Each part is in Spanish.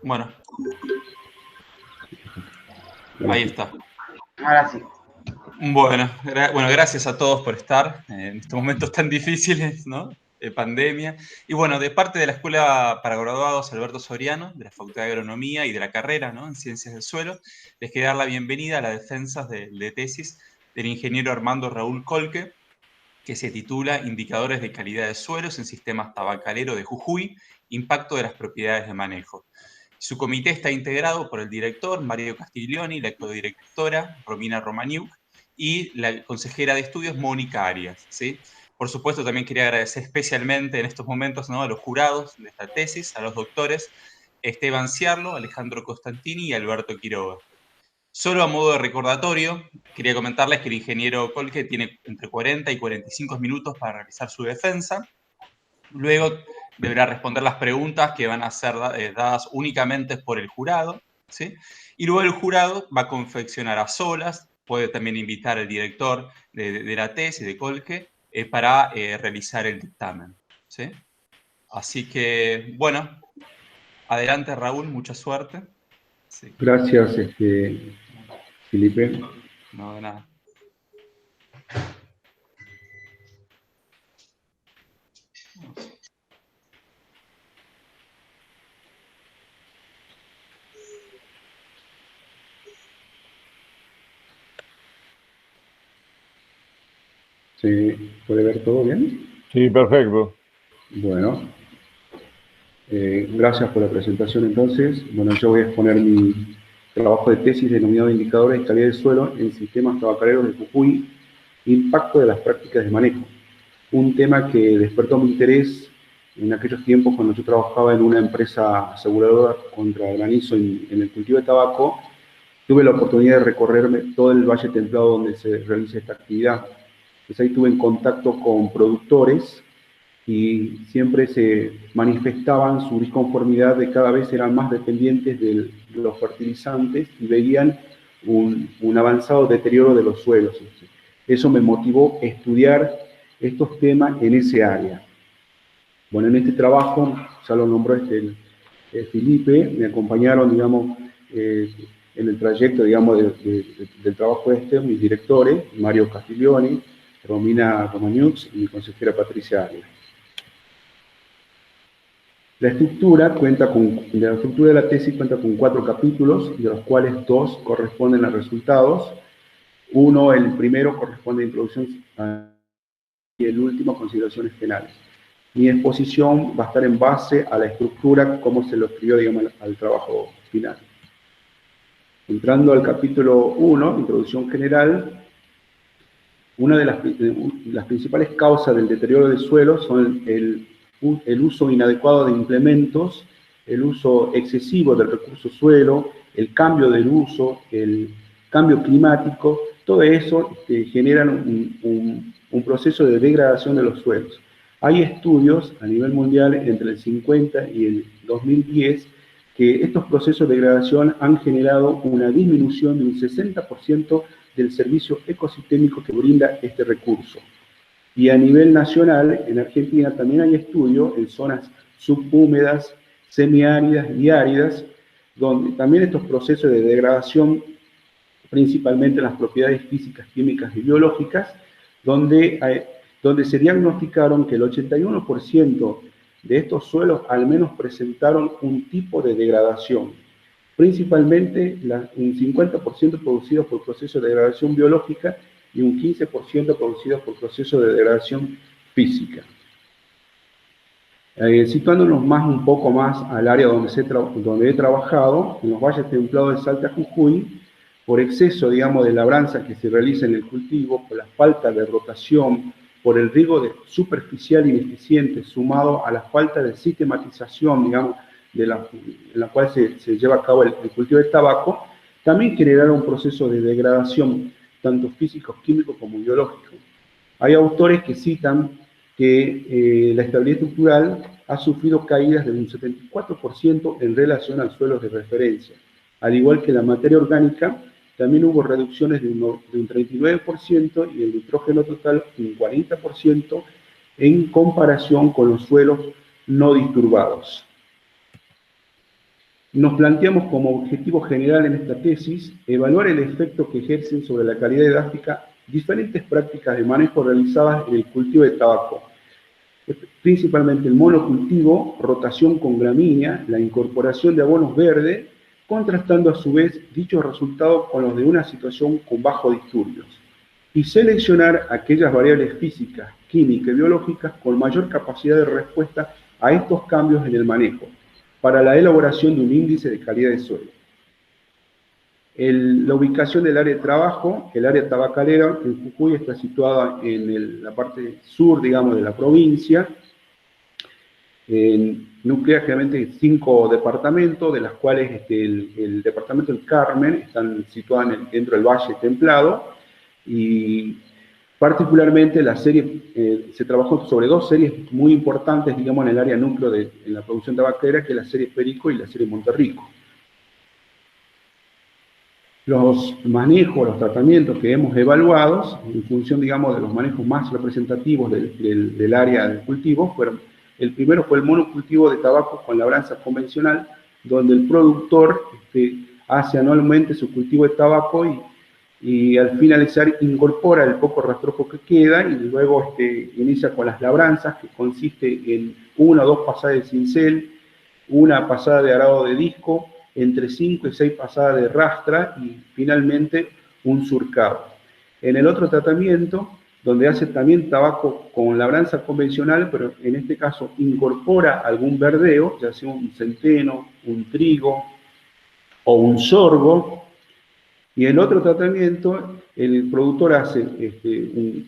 Bueno, ahí está. Ahora sí. Bueno, gracias a todos por estar en estos momentos tan difíciles, ¿no? De pandemia. Y bueno, de parte de la Escuela para Graduados Alberto Soriano, de la Facultad de Agronomía y de la carrera, ¿no?, en Ciencias del Suelo, les quería dar la bienvenida a la defensa de tesis del ingeniero Armando Raúl Colque, que se titula Indicadores de calidad de suelos en sistemas tabacalero de Jujuy, impacto de las propiedades de manejo. Su comité está integrado por el director Mario Castiglioni, la codirectora Romina Romaniuk y la consejera de estudios Mónica Arias, ¿sí? Por supuesto, también quería agradecer especialmente en estos momentos, ¿no?, a los jurados de esta tesis, a los doctores Esteban Ciarlo, Alejandro Costantini y Alberto Quiroga. Solo a modo de recordatorio, quería comentarles que el ingeniero Colque tiene entre 40 y 45 minutos para realizar su defensa. Luego deberá responder las preguntas que van a ser dadas únicamente por el jurado, ¿sí? Y luego el jurado va a confeccionar a solas, puede también invitar al director de la tesis, de Colque, para revisar el dictamen, ¿sí? Así que, bueno, adelante Raúl, mucha suerte. Sí. Gracias, Felipe. No, de nada. ¿Se puede ver todo bien? Sí, perfecto. Bueno, gracias por la presentación entonces. Bueno, yo voy a exponer mi trabajo de tesis denominado Indicadores de calidad del suelo en sistemas tabacaleros de Jujuy, impacto de las prácticas de manejo. Un tema que despertó mi interés en aquellos tiempos cuando yo trabajaba en una empresa aseguradora contra granizo en el cultivo de tabaco. Tuve la oportunidad de recorrerme todo el Valle Templado donde se realiza esta actividad. Pues ahí tuve en contacto con productores y siempre se manifestaban su disconformidad de cada vez eran más dependientes de los fertilizantes y veían un avanzado deterioro de los suelos. Eso me motivó a estudiar estos temas en ese área. Bueno, en este trabajo, ya lo nombró Felipe, me acompañaron, digamos, en el trayecto, digamos, del trabajo mis directores, Mario Castiglioni, Romina Romaniuk y mi consejera Patricia Arias. La estructura de la tesis cuenta con 4 capítulos, de los cuales 2 corresponden a resultados. El primero corresponde a introducción y el último a consideraciones finales. Mi exposición va a estar en base a la estructura, como se lo escribió, digamos, al trabajo final. Entrando al capítulo 1, introducción general, una de las principales causas del deterioro del suelo son el uso inadecuado de implementos, el uso excesivo del recurso suelo, el cambio del uso, el cambio climático, todo eso generan un proceso de degradación de los suelos. Hay estudios a nivel mundial entre el 50 y el 2010 que estos procesos de degradación han generado una disminución de un 60% del servicio ecosistémico que brinda este recurso. Y a nivel nacional, en Argentina también hay estudios en zonas subhúmedas, semiáridas y áridas, donde también estos procesos de degradación, principalmente las propiedades físicas, químicas y biológicas, donde se diagnosticaron que el 81% de estos suelos al menos presentaron un tipo de degradación, principalmente un 50% producidos por procesos de degradación biológica y un 15% producidos por procesos de degradación física. Situándonos un poco más al área donde he trabajado, en los valles templados de Salta, Jujuy, por exceso, digamos, de labranza que se realiza en el cultivo, por la falta de rotación, por el riego superficial ineficiente, sumado a la falta de sistematización, digamos, en la cual se lleva a cabo el cultivo de tabaco, también generaron un proceso de degradación, tanto físico, químico como biológico. Hay autores que citan que la estabilidad estructural ha sufrido caídas de un 74% en relación al suelo de referencia. Al igual que la materia orgánica, también hubo reducciones de un 39% y el nitrógeno total un 40% en comparación con los suelos no disturbados. Nos planteamos como objetivo general en esta tesis evaluar el efecto que ejercen sobre la calidad edáfica diferentes prácticas de manejo realizadas en el cultivo de tabaco, principalmente el monocultivo, rotación con gramínea, la incorporación de abonos verdes, contrastando a su vez dichos resultados con los de una situación con bajos disturbios, y seleccionar aquellas variables físicas, químicas y biológicas con mayor capacidad de respuesta a estos cambios en el manejo, para la elaboración de un índice de calidad de suelo. La ubicación del área de trabajo, el área tabacalera en Jujuy está situada en la parte sur, digamos, de la provincia. Nuclea generalmente 5 departamentos, de las cuales el departamento del Carmen están situados dentro del Valle Templado, y particularmente la serie, se trabajó sobre 2 series muy importantes, digamos, en el área núcleo en la producción tabacalera, que es la serie Perico y la serie Monterrico. Los manejos, los tratamientos que hemos evaluado, en función, digamos, de los manejos más representativos del área del cultivo, el primero fue el monocultivo de tabaco con labranza convencional, donde el productor hace anualmente su cultivo de tabaco y al finalizar incorpora el poco rastrojo que queda y luego inicia con las labranzas, que consiste en 1 o 2 pasadas de cincel, una pasada de arado de disco, entre 5 y 6 pasadas de rastra y finalmente un surcado. En el otro tratamiento, donde hace también tabaco con labranza convencional, pero en este caso incorpora algún verdeo, ya sea un centeno, un trigo o un sorgo. Y el otro tratamiento, el productor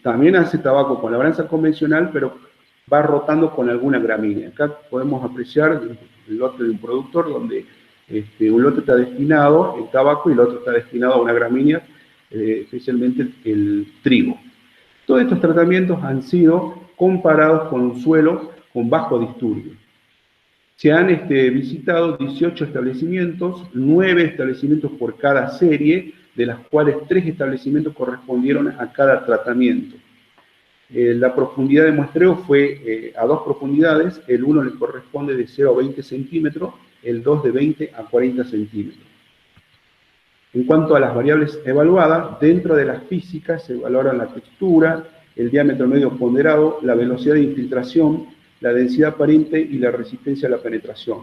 también hace tabaco con labranza convencional, pero va rotando con alguna gramínea. Acá podemos apreciar el lote de un productor donde un lote está destinado al tabaco y el otro está destinado a una gramínea, especialmente el trigo. Todos estos tratamientos han sido comparados con un suelo con bajo disturbio. Se han visitado 18 establecimientos, 9 establecimientos por cada serie, de las cuales 3 establecimientos correspondieron a cada tratamiento. La profundidad de muestreo fue a 2 profundidades, el 1 le corresponde de 0 a 20 centímetros, el 2 de 20 a 40 centímetros. En cuanto a las variables evaluadas, dentro de las físicas se evaluaron la textura, el diámetro medio ponderado, la velocidad de infiltración, la densidad aparente y la resistencia a la penetración.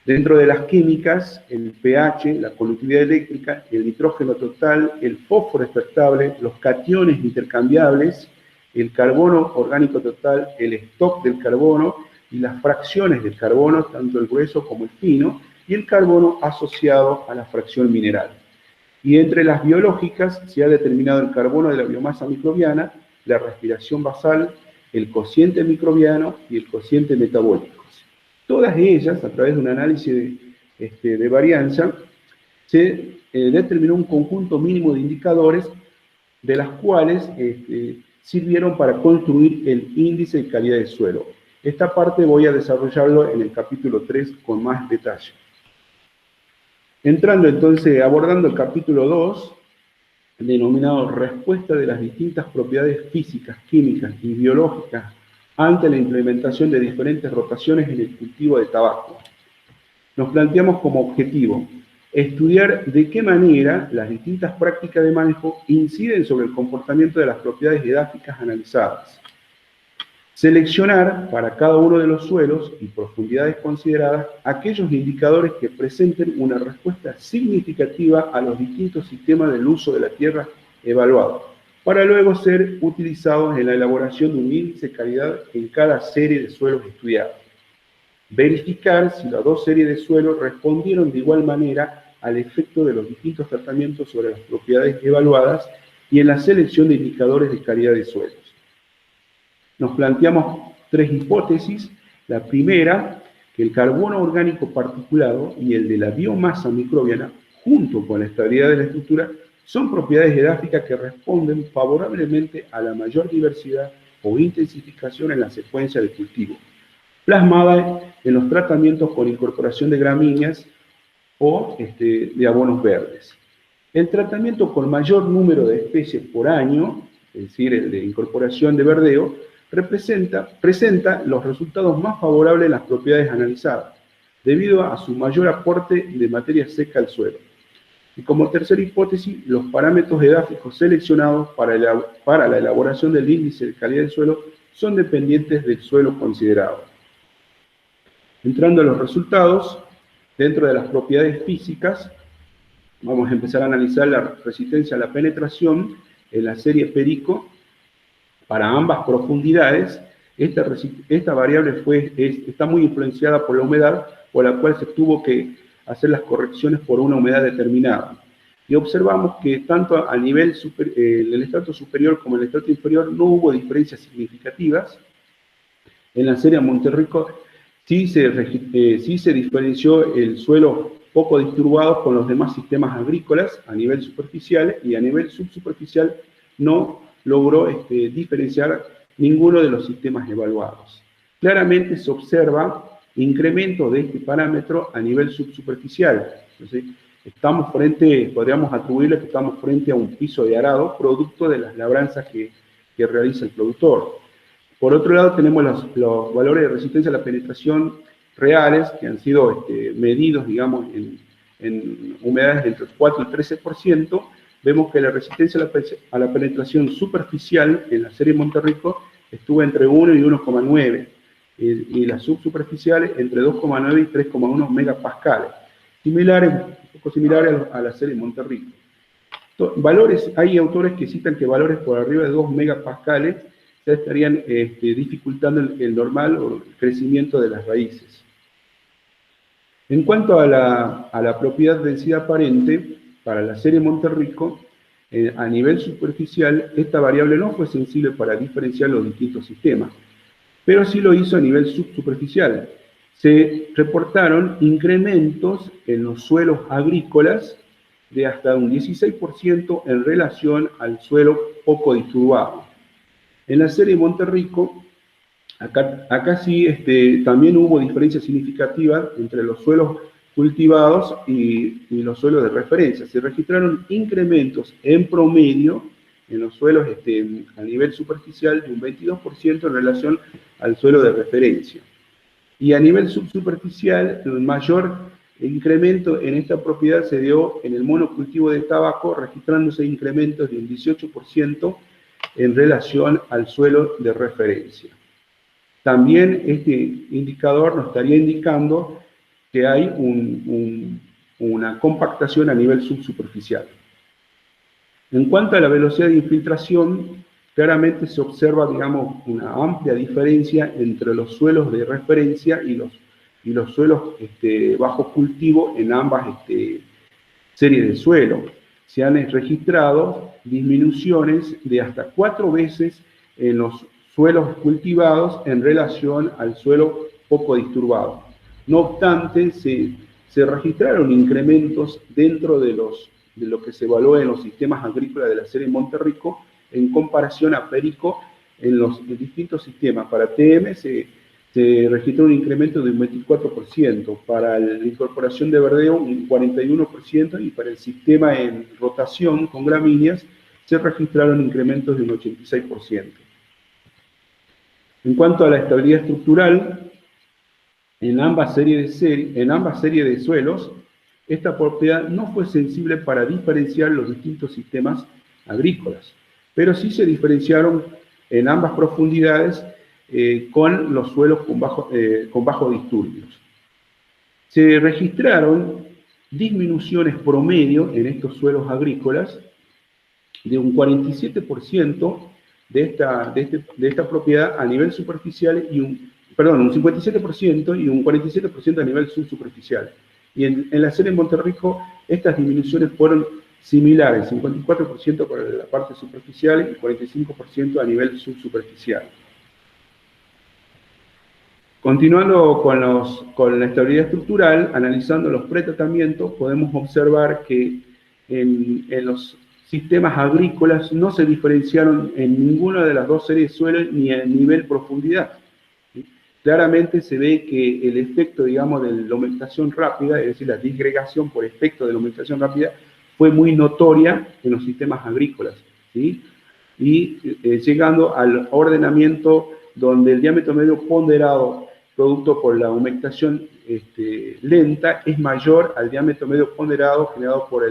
Dentro de las químicas, el pH, la conductividad eléctrica, el nitrógeno total, el fósforo extractable, los cationes intercambiables, el carbono orgánico total, el stock del carbono y las fracciones del carbono, tanto el grueso como el fino, y el carbono asociado a la fracción mineral. Y entre las biológicas se ha determinado el carbono de la biomasa microbiana, la respiración basal, el cociente microbiano y el cociente metabólico. Todas ellas, a través de un análisis de varianza, se determinó un conjunto mínimo de indicadores, de las cuales sirvieron para construir el índice de calidad del suelo. Esta parte voy a desarrollarlo en el capítulo 3 con más detalle. Entrando entonces, abordando el capítulo 2, denominado Respuesta de las distintas propiedades físicas, químicas y biológicas ante la implementación de diferentes rotaciones en el cultivo de tabaco. Nos planteamos como objetivo estudiar de qué manera las distintas prácticas de manejo inciden sobre el comportamiento de las propiedades edáficas analizadas. Seleccionar para cada uno de los suelos y profundidades consideradas aquellos indicadores que presenten una respuesta significativa a los distintos sistemas del uso de la tierra evaluados, para luego ser utilizados en la elaboración de un índice de calidad en cada serie de suelos estudiados. Verificar si las 2 series de suelos respondieron de igual manera al efecto de los distintos tratamientos sobre las propiedades evaluadas y en la selección de indicadores de calidad de suelos. Nos planteamos 3 hipótesis. La primera, que el carbono orgánico particulado y el de la biomasa microbiana, junto con la estabilidad de la estructura, son propiedades edáficas que responden favorablemente a la mayor diversidad o intensificación en la secuencia de cultivo, plasmada en los tratamientos con incorporación de gramíneas o de abonos verdes. El tratamiento con mayor número de especies por año, es decir, el de incorporación de verdeo, presenta los resultados más favorables en las propiedades analizadas, debido a su mayor aporte de materia seca al suelo. Y como tercera hipótesis, los parámetros edáficos seleccionados para la elaboración del índice de calidad del suelo son dependientes del suelo considerado. Entrando a los resultados, dentro de las propiedades físicas, vamos a empezar a analizar la resistencia a la penetración en la serie Perico para ambas profundidades. Esta variable está muy influenciada por la humedad, por la cual se tuvo que hacer las correcciones por una humedad determinada. Y observamos que tanto a nivel el estrato superior como el estrato inferior no hubo diferencias significativas. En la serie Monterrico sí se diferenció el suelo poco disturbado con los demás sistemas agrícolas a nivel superficial, y a nivel subsuperficial no logró diferenciar ninguno de los sistemas evaluados. Claramente se observa incremento de este parámetro a nivel subsuperficial. Entonces, podríamos atribuirle que estamos frente a un piso de arado, producto de las labranzas que realiza el productor. Por otro lado, tenemos los valores de resistencia a la penetración reales, que han sido medidos, digamos, en humedades entre el 4 y el 13%. Vemos que la resistencia a la penetración superficial en la serie Monterrico estuvo entre 1 y 1,9, y las subsuperficiales entre 2,9 y 3,1 megapascales, un poco similares a la serie Monterrico. Hay autores que citan que valores por arriba de 2 megapascales ya estarían dificultando el normal o el crecimiento de las raíces. En cuanto a la propiedad de densidad aparente, para la serie Monterrico, a nivel superficial, esta variable no fue sensible para diferenciar los distintos sistemas, pero sí lo hizo a nivel subsuperficial. Se reportaron incrementos en los suelos agrícolas de hasta un 16% en relación al suelo poco disturbado. En la serie Monterrico, acá sí también hubo diferencias significativas entre los suelos cultivados y los suelos de referencia. Se registraron incrementos en promedio en los suelos a nivel superficial de un 22% en relación al suelo de referencia. Y a nivel subsuperficial, el mayor incremento en esta propiedad se dio en el monocultivo de tabaco, registrándose incrementos de un 18% en relación al suelo de referencia. También este indicador nos estaría indicando que hay una compactación a nivel subsuperficial. En cuanto a la velocidad de infiltración, claramente se observa, digamos, una amplia diferencia entre los suelos de referencia y los suelos bajo cultivo en ambas series de suelo. Se han registrado disminuciones de hasta 4 veces en los suelos cultivados en relación al suelo poco disturbado. No obstante, se registraron incrementos dentro de lo que se evaluó en los sistemas agrícolas de la serie Monterrico en comparación a Perico en los distintos sistemas. Para TM se registró un incremento de un 24%, para la incorporación de verdeo un 41%, y para el sistema en rotación con gramíneas se registraron incrementos de un 86%. En cuanto a la estabilidad estructural, en ambas series de suelos, esta propiedad no fue sensible para diferenciar los distintos sistemas agrícolas, pero sí se diferenciaron en ambas profundidades con los suelos con bajos disturbios. Se registraron disminuciones promedio en estos suelos agrícolas de un 47% de esta propiedad a nivel superficial un 57% y un 47% a nivel subsuperficial. Y en la serie Monterrico estas disminuciones fueron similares, 54% para la parte superficial y 45% a nivel subsuperficial. Continuando con la estabilidad estructural, analizando los pretratamientos, podemos observar que en los sistemas agrícolas no se diferenciaron en ninguna de las dos series de suelo ni a nivel profundidad. Claramente se ve que el efecto, digamos, de la aumentación rápida, es decir, la disgregación por efecto de la aumentación rápida, fue muy notoria en los sistemas agrícolas, ¿sí? Y llegando al ordenamiento donde el diámetro medio ponderado, producto por la aumentación lenta es mayor al diámetro medio ponderado generado por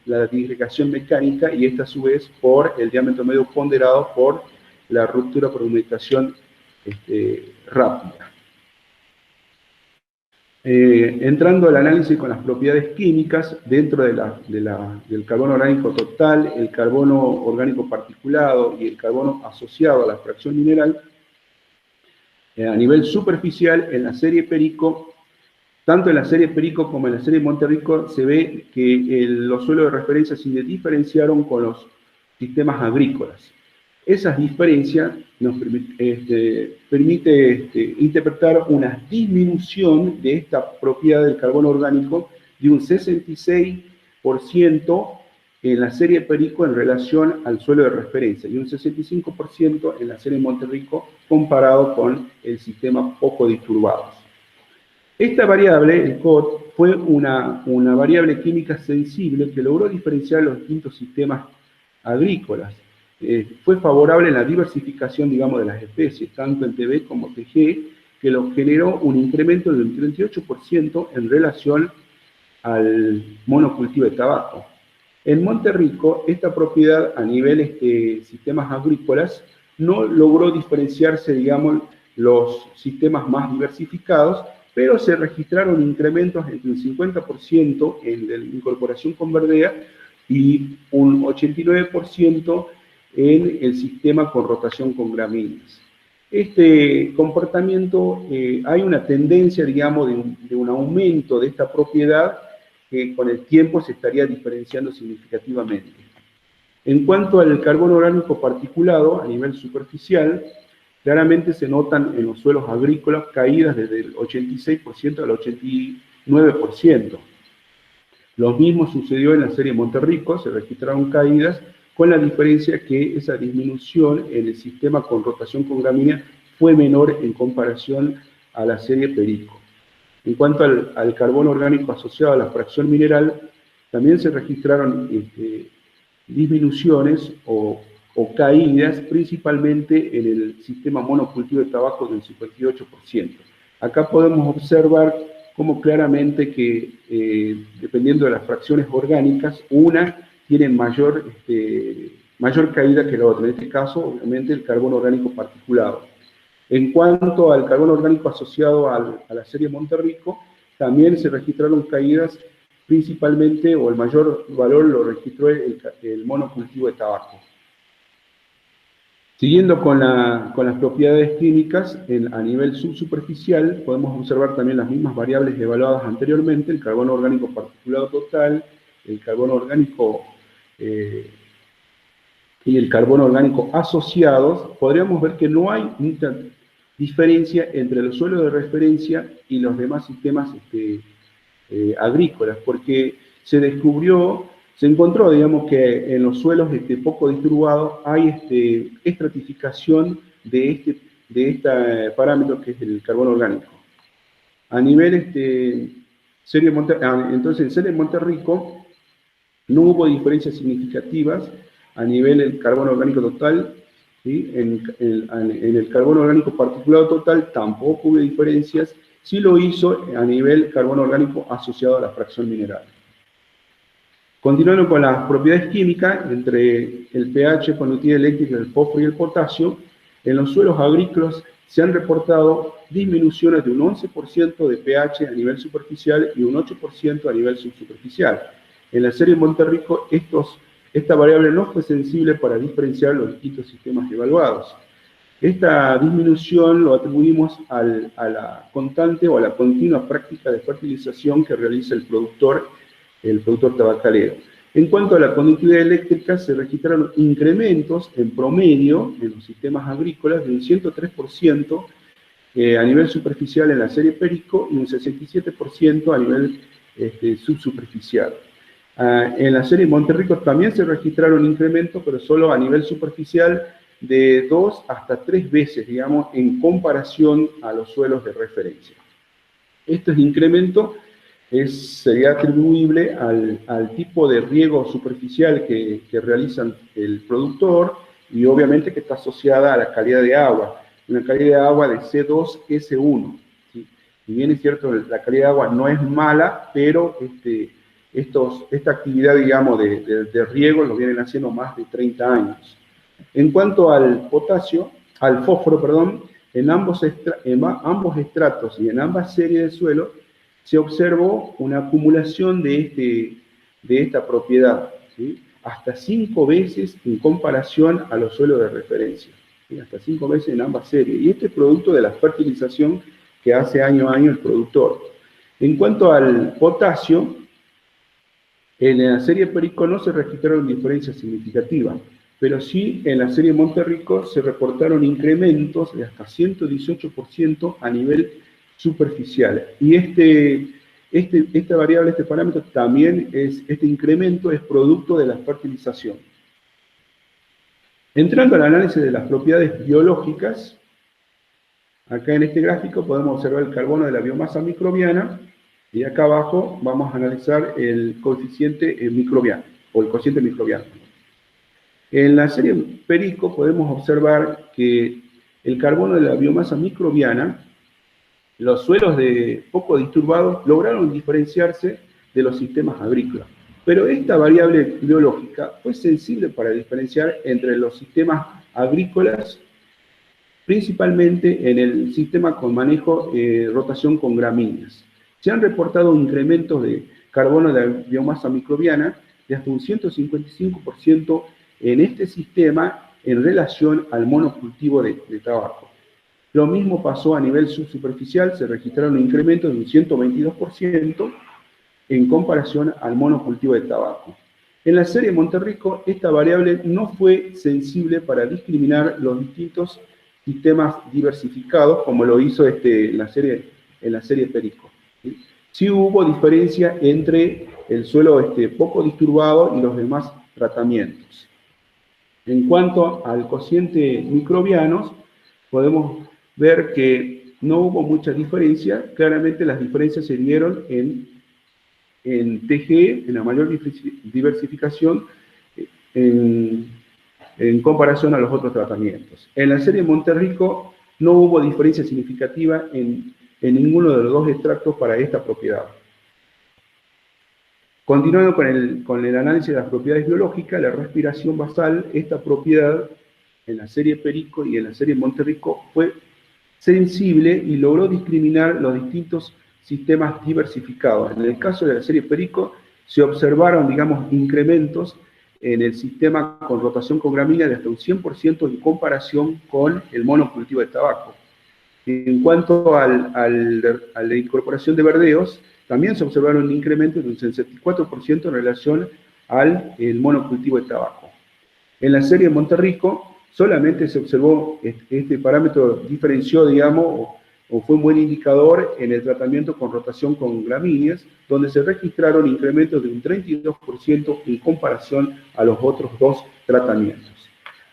la disgregación mecánica, y esta a su vez por el diámetro medio ponderado por la ruptura por humectación rápida. Entrando al análisis con las propiedades químicas, dentro del carbono orgánico total, el carbono orgánico particulado y el carbono asociado a la fracción mineral, a nivel superficial, en la serie Perico, tanto en la serie Perico como en la serie Monterrico, se ve que los suelos de referencia se diferenciaron con los sistemas agrícolas. Esas diferencias nos permite interpretar una disminución de esta propiedad del carbono orgánico de un 66% en la serie Perico en relación al suelo de referencia y un 65% en la serie Monterrico comparado con el sistema poco disturbados. Esta variable, el COT, fue una variable química sensible que logró diferenciar los distintos sistemas agrícolas. Fue favorable en la diversificación, digamos, de las especies, tanto en TB como TG, que lo generó un incremento del 38% en relación al monocultivo de tabaco. En Monterrico, esta propiedad a nivel sistemas agrícolas no logró diferenciarse, digamos, los sistemas más diversificados, pero se registraron incrementos entre un 50% en la incorporación con verdea y un 89% en el sistema con rotación con gramíneas. Este comportamiento, hay una tendencia, digamos, de un aumento de esta propiedad que con el tiempo se estaría diferenciando significativamente. En cuanto al carbono orgánico particulado a nivel superficial, claramente se notan en los suelos agrícolas caídas desde el 86% al 89%. Lo mismo sucedió en la serie Monterrico, se registraron caídas, con la diferencia que esa disminución en el sistema con rotación con gramínea fue menor en comparación a la serie Perico. En cuanto al carbono orgánico asociado a la fracción mineral, también se registraron disminuciones o caídas, principalmente en el sistema monocultivo de tabaco del 58%. Acá podemos observar cómo claramente que, dependiendo de las fracciones orgánicas, una tiene mayor caída que la otra. En este caso, obviamente, el carbono orgánico particulado. En cuanto al carbono orgánico asociado a la serie Monterrico, también se registraron caídas principalmente, o el mayor valor lo registró el monocultivo de tabaco. Siguiendo con las propiedades químicas, a nivel subsuperficial, podemos observar también las mismas variables evaluadas anteriormente, el carbono orgánico particulado total, el carbono orgánico y el carbono orgánico asociados. Podríamos ver que no hay mucha diferencia entre los suelos de referencia y los demás sistemas agrícolas, porque se encontró, digamos, que en los suelos poco disturbados hay estratificación de este parámetro que es el carbono orgánico. A nivel entonces en serie Monterrico no hubo diferencias significativas a nivel del carbono orgánico total, ¿sí? En el carbono orgánico particulado total tampoco hubo diferencias, sí lo hizo a nivel carbono orgánico asociado a la fracción mineral. Continuando con las propiedades químicas, entre el pH, conductividad eléctrica, el fósforo y el potasio, en los suelos agrícolas se han reportado disminuciones de un 11% de pH a nivel superficial y un 8% a nivel subsuperficial. En la serie Monterrico, esta variable no fue sensible para diferenciar los distintos sistemas evaluados. Esta disminución lo atribuimos a la constante o a la continua práctica de fertilización que realiza el productor tabacalero. En cuanto a la conductividad eléctrica, se registraron incrementos en promedio en los sistemas agrícolas de un 103% a nivel superficial en la serie Perico y un 67% a nivel subsuperficial. En la serie Monterrico también se registraron incrementos, pero solo a nivel superficial de 2 hasta 3 veces, digamos, en comparación a los suelos de referencia. Este incremento sería atribuible al tipo de riego superficial que realiza el productor y obviamente que está asociada a la calidad de agua, una calidad de agua de C2S1. ¿Sí? Si bien es cierto, la calidad de agua no es mala, pero esta actividad, digamos, de riego lo vienen haciendo más de 30 años. En cuanto al fósforo, perdón, en ambos estratos y en ambas series de suelo, se observó una acumulación de esta propiedad, ¿sí? Hasta 5 veces en comparación a los suelos de referencia, ¿sí? Hasta 5 veces en ambas series. Y este es producto de la fertilización que hace año a año el productor. En cuanto al potasio, en la serie Perico no se registraron diferencias significativas, pero sí en la serie Monterrico se reportaron incrementos de hasta 118% a nivel superficial. Y esta variable, este parámetro también este incremento es producto de la fertilización. Entrando al análisis de las propiedades biológicas, acá en este gráfico podemos observar el carbono de la biomasa microbiana, y acá abajo vamos a analizar el coeficiente microbiano, o el cociente microbiano. En la serie Perico podemos observar que el carbono de la biomasa microbiana, los suelos poco disturbados lograron diferenciarse de los sistemas agrícolas. Pero esta variable biológica fue sensible para diferenciar entre los sistemas agrícolas, principalmente en el sistema con manejo rotación con gramíneas. Se han reportado incrementos de carbono de la biomasa microbiana de hasta un 155% en este sistema en relación al monocultivo de tabaco. Lo mismo pasó a nivel subsuperficial, se registraron incrementos de un 122% en comparación al monocultivo de tabaco. En la serie Monterrico, esta variable no fue sensible para discriminar los distintos sistemas diversificados, como lo hizo en la serie Perico. Sí hubo diferencia entre el suelo poco disturbado y los demás tratamientos. En cuanto al cociente microbianos, podemos ver que no hubo mucha diferencia. Claramente las diferencias se dieron en TG, en la mayor diversificación en comparación a los otros tratamientos. En la serie Monterrico no hubo diferencia significativa en ninguno de los dos extractos para esta propiedad. Continuando con el análisis de las propiedades biológicas, la respiración basal, esta propiedad en la serie Perico y en la serie Monterrico fue sensible y logró discriminar los distintos sistemas diversificados. En el caso de la serie Perico se observaron, digamos, incrementos en el sistema con rotación con gramínea de hasta un 100% en comparación con el monocultivo de tabaco. En cuanto a la incorporación de verdeos, también se observaron incrementos de un 64% en relación al monocultivo de tabaco. En la serie Monterrico solamente se observó este parámetro diferenció, digamos, o fue un buen indicador en el tratamiento con rotación con gramíneas, donde se registraron incrementos de un 32% en comparación a los otros dos tratamientos.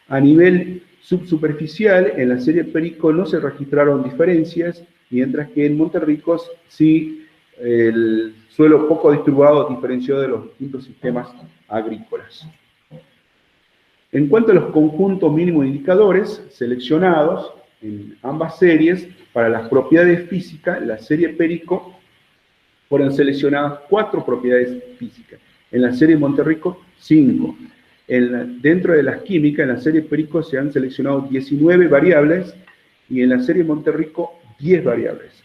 A nivel subsuperficial, en la serie Perico no se registraron diferencias, mientras que en Monterrico sí el suelo poco disturbado diferenció de los distintos sistemas agrícolas. En cuanto a los conjuntos mínimos de indicadores seleccionados en ambas series, para las propiedades físicas, la serie Perico fueron seleccionadas 4 propiedades físicas. En la serie Monterrico, 5. Dentro de las químicas, en la serie Perico se han seleccionado 19 variables y en la serie Monterrico 10 variables.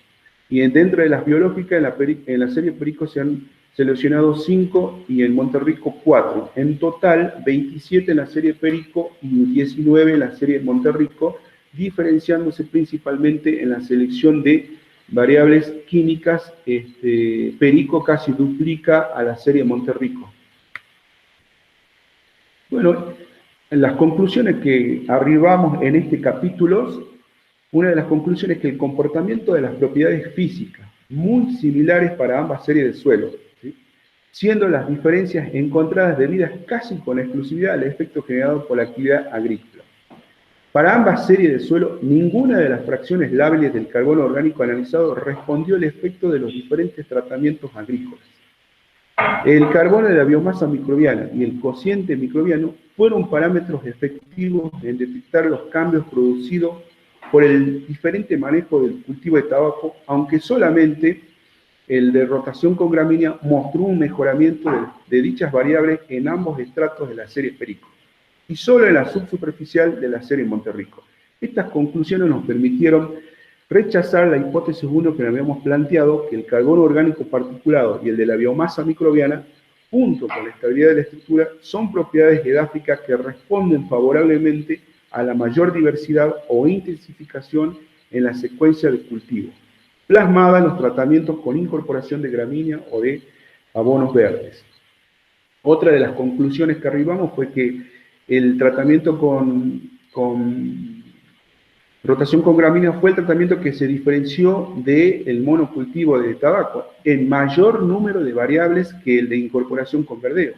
Y dentro de las biológicas, en la serie Perico se han seleccionado 5 y en Monterrico 4. En total, 27 en la serie Perico y 19 en la serie Monterrico, diferenciándose principalmente en la selección de variables químicas. Perico casi duplica a la serie Monterrico. Bueno, en las conclusiones que arribamos en este capítulo, una de las conclusiones es que el comportamiento de las propiedades físicas, muy similares para ambas series de suelo, ¿sí?, siendo las diferencias encontradas debidas casi con exclusividad al efecto generado por la actividad agrícola. Para ambas series de suelo, ninguna de las fracciones lábiles del carbono orgánico analizado respondió al efecto de los diferentes tratamientos agrícolas. El carbono de la biomasa microbiana y el cociente microbiano fueron parámetros efectivos en detectar los cambios producidos por el diferente manejo del cultivo de tabaco, aunque solamente el de rotación con gramínea mostró un mejoramiento de dichas variables en ambos estratos de la serie Perico, y solo en la subsuperficial de la serie Monterrico. Estas conclusiones nos permitieron rechazar la hipótesis 1 que habíamos planteado, que el carbono orgánico particulado y el de la biomasa microbiana, junto con la estabilidad de la estructura, son propiedades edáficas que responden favorablemente a la mayor diversidad o intensificación en la secuencia de cultivo, plasmada en los tratamientos con incorporación de gramínea o de abonos verdes. Otra de las conclusiones que arribamos fue que el tratamiento con rotación con gramínea fue el tratamiento que se diferenció del monocultivo de tabaco en mayor número de variables que el de incorporación con verdeo.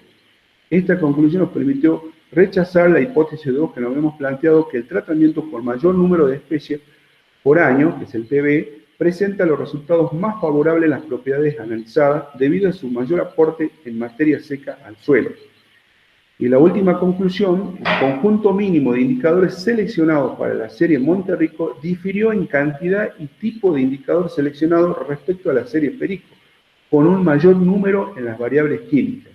Esta conclusión nos permitió rechazar la hipótesis 2 que nos habíamos planteado, que el tratamiento con mayor número de especies por año, que es el PB, presenta los resultados más favorables en las propiedades analizadas debido a su mayor aporte en materia seca al suelo. Y la última conclusión, el conjunto mínimo de indicadores seleccionados para la serie Monterrico difirió en cantidad y tipo de indicador seleccionado respecto a la serie Perico, con un mayor número en las variables químicas.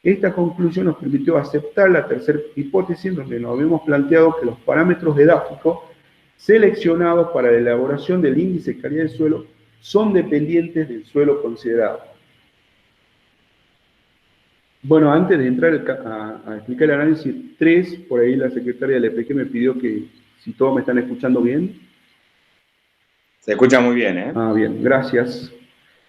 Esta conclusión nos permitió aceptar la tercera hipótesis, donde nos habíamos planteado que los parámetros edáficos seleccionados para la elaboración del índice de calidad del suelo son dependientes del suelo considerado. Bueno, antes de entrar a explicar el análisis 3, por ahí la secretaria del EPG me pidió que, si todos me están escuchando bien. Se escucha muy bien, ¿eh? Ah, bien, gracias.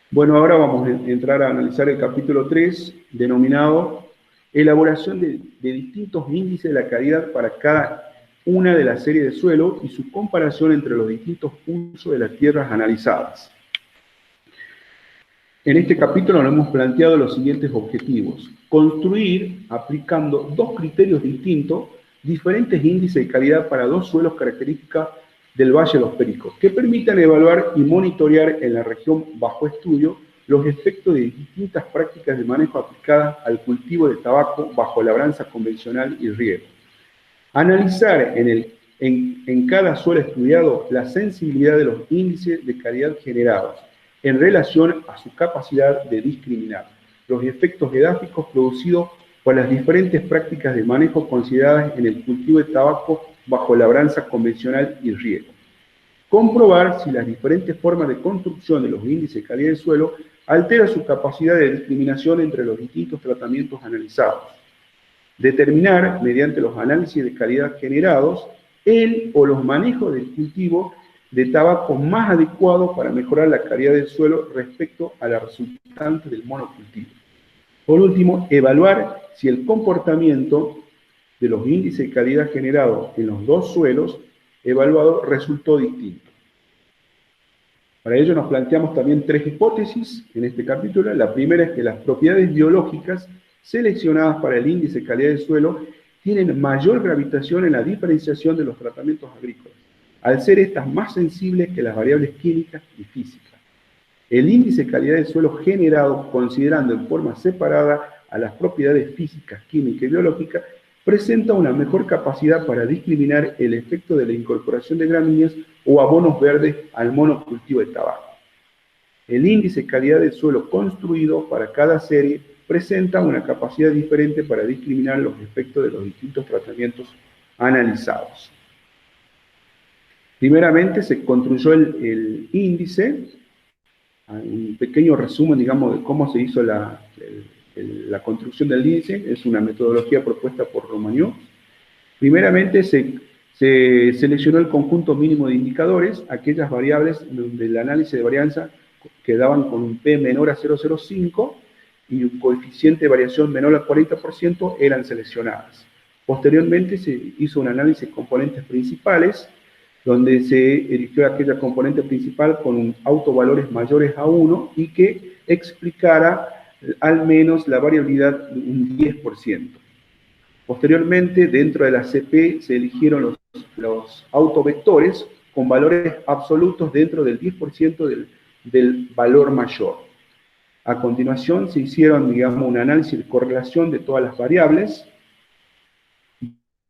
Bueno, ahora vamos a entrar a analizar el capítulo 3, denominado Elaboración de distintos índices de la calidad para cada una de las series de suelo y su comparación entre los distintos usos de las tierras analizadas. En este capítulo nos hemos planteado los siguientes objetivos: construir, aplicando dos criterios distintos, diferentes índices de calidad para dos suelos características del Valle de los Pericos, que permitan evaluar y monitorear en la región bajo estudio los efectos de distintas prácticas de manejo aplicadas al cultivo de tabaco bajo labranza convencional y riego. Analizar en cada suelo estudiado la sensibilidad de los índices de calidad generados en relación a su capacidad de discriminar los efectos edáficos producidos por las diferentes prácticas de manejo consideradas en el cultivo de tabaco bajo labranza convencional y riego. Comprobar si las diferentes formas de construcción de los índices de calidad del suelo altera su capacidad de discriminación entre los distintos tratamientos analizados. Determinar, mediante los análisis de calidad generados, el o los manejos del cultivo de tabaco más adecuados para mejorar la calidad del suelo respecto a la resultante del monocultivo. Por último, evaluar si el comportamiento de los índices de calidad generados en los dos suelos evaluados resultó distinto. Para ello nos planteamos también tres hipótesis en este capítulo. La primera es que las propiedades biológicas seleccionadas para el índice de calidad del suelo tienen mayor gravitación en la diferenciación de los tratamientos agrícolas, al ser estas más sensibles que las variables químicas y físicas. El índice de calidad del suelo generado considerando en forma separada a las propiedades físicas, químicas y biológicas presenta una mejor capacidad para discriminar el efecto de la incorporación de gramíneas o abonos verdes al monocultivo de tabaco. El índice de calidad del suelo construido para cada serie presenta una capacidad diferente para discriminar los efectos de los distintos tratamientos analizados. Primeramente se construyó el índice, un pequeño resumen, digamos, de cómo se hizo la construcción del índice. Es una metodología propuesta por Romagnó. Primeramente se seleccionó el conjunto mínimo de indicadores, aquellas variables donde el análisis de varianza quedaban con un P menor a 0,05 y un coeficiente de variación menor al 40% eran seleccionadas. Posteriormente se hizo un análisis de componentes principales, donde se eligió aquella componente principal con autovalores mayores a 1 y que explicara al menos la variabilidad de un 10%. Posteriormente, dentro de la CP se eligieron los autovectores con valores absolutos dentro del 10% del valor mayor. A continuación se hicieron, digamos, un análisis de correlación de todas las variables,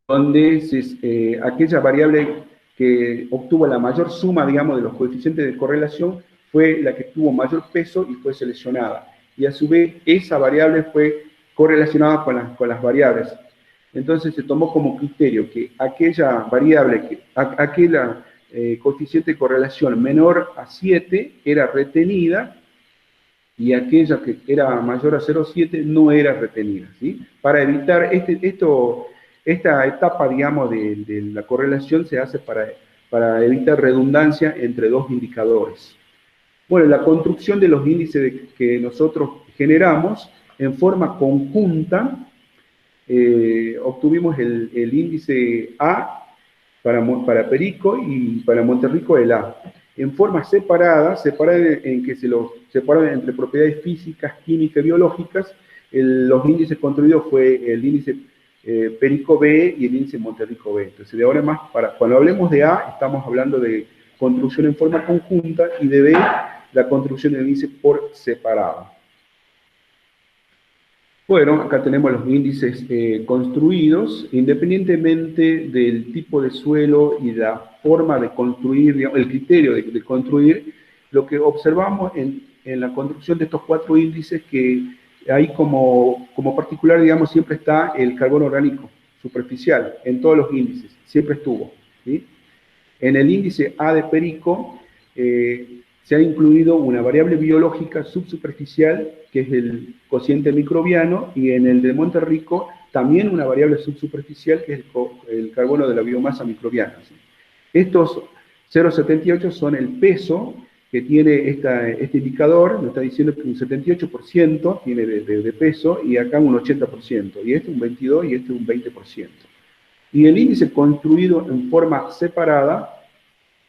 donde aquella variable que obtuvo la mayor suma, digamos, de los coeficientes de correlación fue la que tuvo mayor peso y fue seleccionada. Y a su vez, esa variable fue correlacionada con las variables. Entonces se tomó como criterio que aquella variable, aquella coeficiente de correlación menor a 7 era retenida y aquella que era mayor a 0,7 no era retenida, ¿sí? Para evitar esta etapa, digamos, de la correlación se hace para evitar redundancia entre dos indicadores. Bueno, la construcción de los índices que nosotros generamos en forma conjunta, obtuvimos el índice A para Perico y para Monterrico el A. En forma separada en que se los separaron entre propiedades físicas, químicas y biológicas, los índices construidos fue el índice Perico B y el índice Monterrico B. Entonces, de ahora en más, cuando hablemos de A, estamos hablando de construcción en forma conjunta y de B, la construcción del índice por separado. Bueno, acá tenemos los índices construidos, independientemente del tipo de suelo y la forma de construir, digamos, el criterio de construir, lo que observamos en la construcción de estos 4 índices que ahí como particular, digamos, siempre está el carbono orgánico superficial, en todos los índices, siempre estuvo, ¿sí? En el índice A de Perico se ha incluido una variable biológica subsuperficial, que es el cociente microbiano, y en el de Monterrico también una variable subsuperficial, que es el carbono de la biomasa microbiana, ¿sí? Estos 0,78 son el peso que tiene este indicador, nos está diciendo que un 78% tiene de peso, y acá un 80%, y este un 22% y este un 20%. Y el índice construido en forma separada,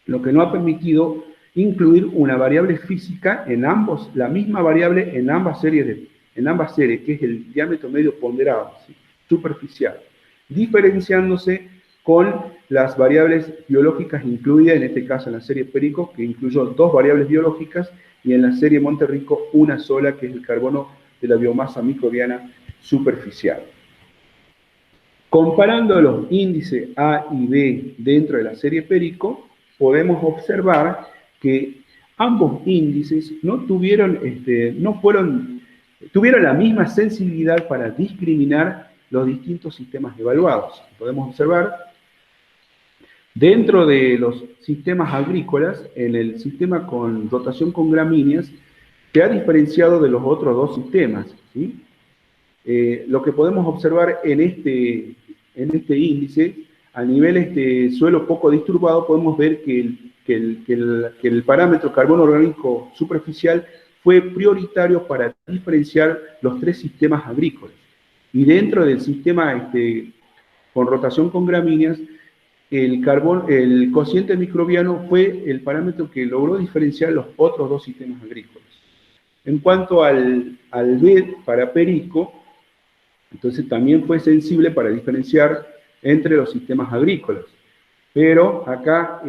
lo que no ha permitido incluir una variable física en ambos, la misma variable en ambas series, que es el diámetro medio ponderado, ¿sí? Superficial, diferenciándose con las variables biológicas incluidas, en este caso en la serie Perico, que incluyó 2 variables biológicas, y en la serie Monterrico una sola, que es el carbono de la biomasa microbiana superficial. Comparando los índices A y B dentro de la serie Perico, podemos observar que ambos índices tuvieron la misma sensibilidad para discriminar los distintos sistemas evaluados. Podemos observar, dentro de los sistemas agrícolas, en el sistema con rotación con gramíneas, se ha diferenciado de los otros 2 sistemas, ¿sí? Lo que podemos observar en este índice, a nivel suelo poco disturbado, podemos ver que el parámetro carbono orgánico superficial fue prioritario para diferenciar los 3 sistemas agrícolas. Y dentro del sistema con rotación con gramíneas, el cociente microbiano fue el parámetro que logró diferenciar los otros 2 sistemas agrícolas. En cuanto al B para Perico, entonces también fue sensible para diferenciar entre los sistemas agrícolas. Pero acá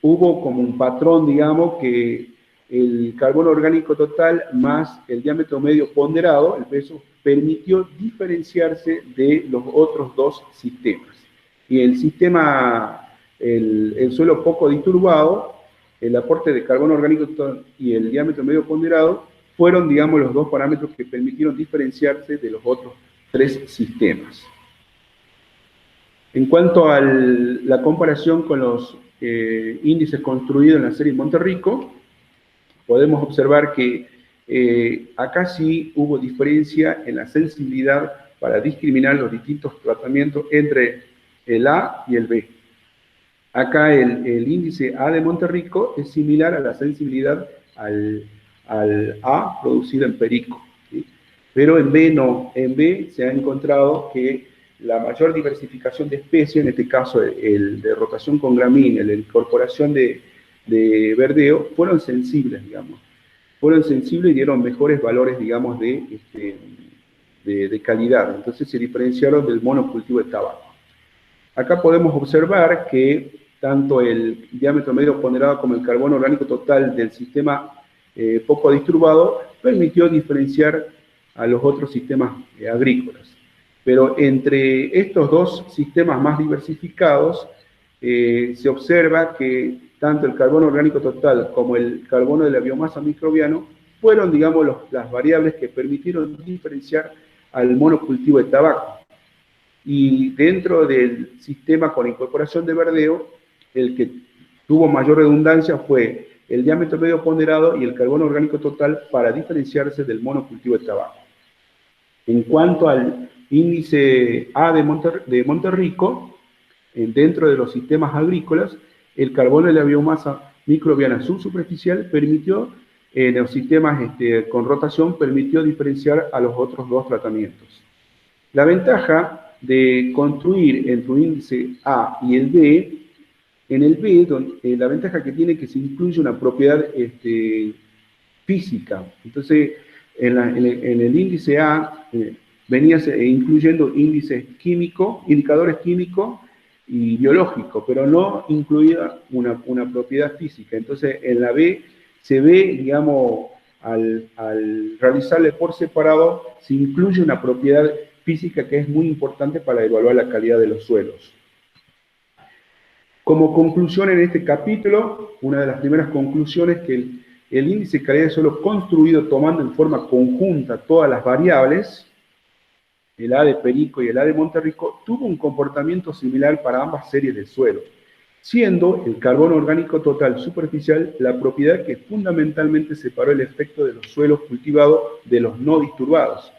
hubo como un patrón, digamos, que el carbono orgánico total más el diámetro medio ponderado, el peso, permitió diferenciarse de los otros 2 sistemas. Y el sistema, el suelo poco disturbado, el aporte de carbono orgánico total y el diámetro medio ponderado fueron, digamos, los 2 parámetros que permitieron diferenciarse de los otros 3 sistemas. En cuanto a la comparación con los índices construidos en la serie Monterrico, podemos observar que acá sí hubo diferencia en la sensibilidad para discriminar los distintos tratamientos entre el A y el B. Acá el índice A de Monterrico es similar a la sensibilidad al A producido en Perico, ¿sí? Pero en B no. En B se ha encontrado que la mayor diversificación de especies, en este caso el de rotación con gramínea, la incorporación de verdeo, fueron sensibles, digamos. Fueron sensibles y dieron mejores valores, digamos, de calidad. Entonces se diferenciaron del monocultivo de tabaco. Acá podemos observar que tanto el diámetro medio ponderado como el carbono orgánico total del sistema poco disturbado permitió diferenciar a los otros sistemas agrícolas. Pero entre estos 2 sistemas más diversificados, se observa que tanto el carbono orgánico total como el carbono de la biomasa microbiana fueron, digamos, las variables que permitieron diferenciar al monocultivo de tabaco. Y dentro del sistema con incorporación de verdeo, el que tuvo mayor redundancia fue el diámetro medio ponderado y el carbono orgánico total para diferenciarse del monocultivo de tabaco. En cuanto al índice A de Monterrico, dentro de los sistemas agrícolas, el carbono de la biomasa microbiana subsuperficial permitió, en los sistemas con rotación, permitió diferenciar a los otros dos tratamientos. La ventaja de construir entre un índice A y el B, en el B, la ventaja que tiene es que se incluye una propiedad física. Entonces, en el índice A venía incluyendo indicadores químicos y biológicos, pero no incluía una propiedad física. Entonces, en la B se ve, digamos, al realizarle por separado, se incluye una propiedad física que es muy importante para evaluar la calidad de los suelos. Como conclusión en este capítulo, una de las primeras conclusiones es que el índice de calidad de suelo construido tomando en forma conjunta todas las variables, el A de Perico y el A de Monterrico, tuvo un comportamiento similar para ambas series de suelo, siendo el carbono orgánico total superficial la propiedad que fundamentalmente separó el efecto de los suelos cultivados de los no disturbados,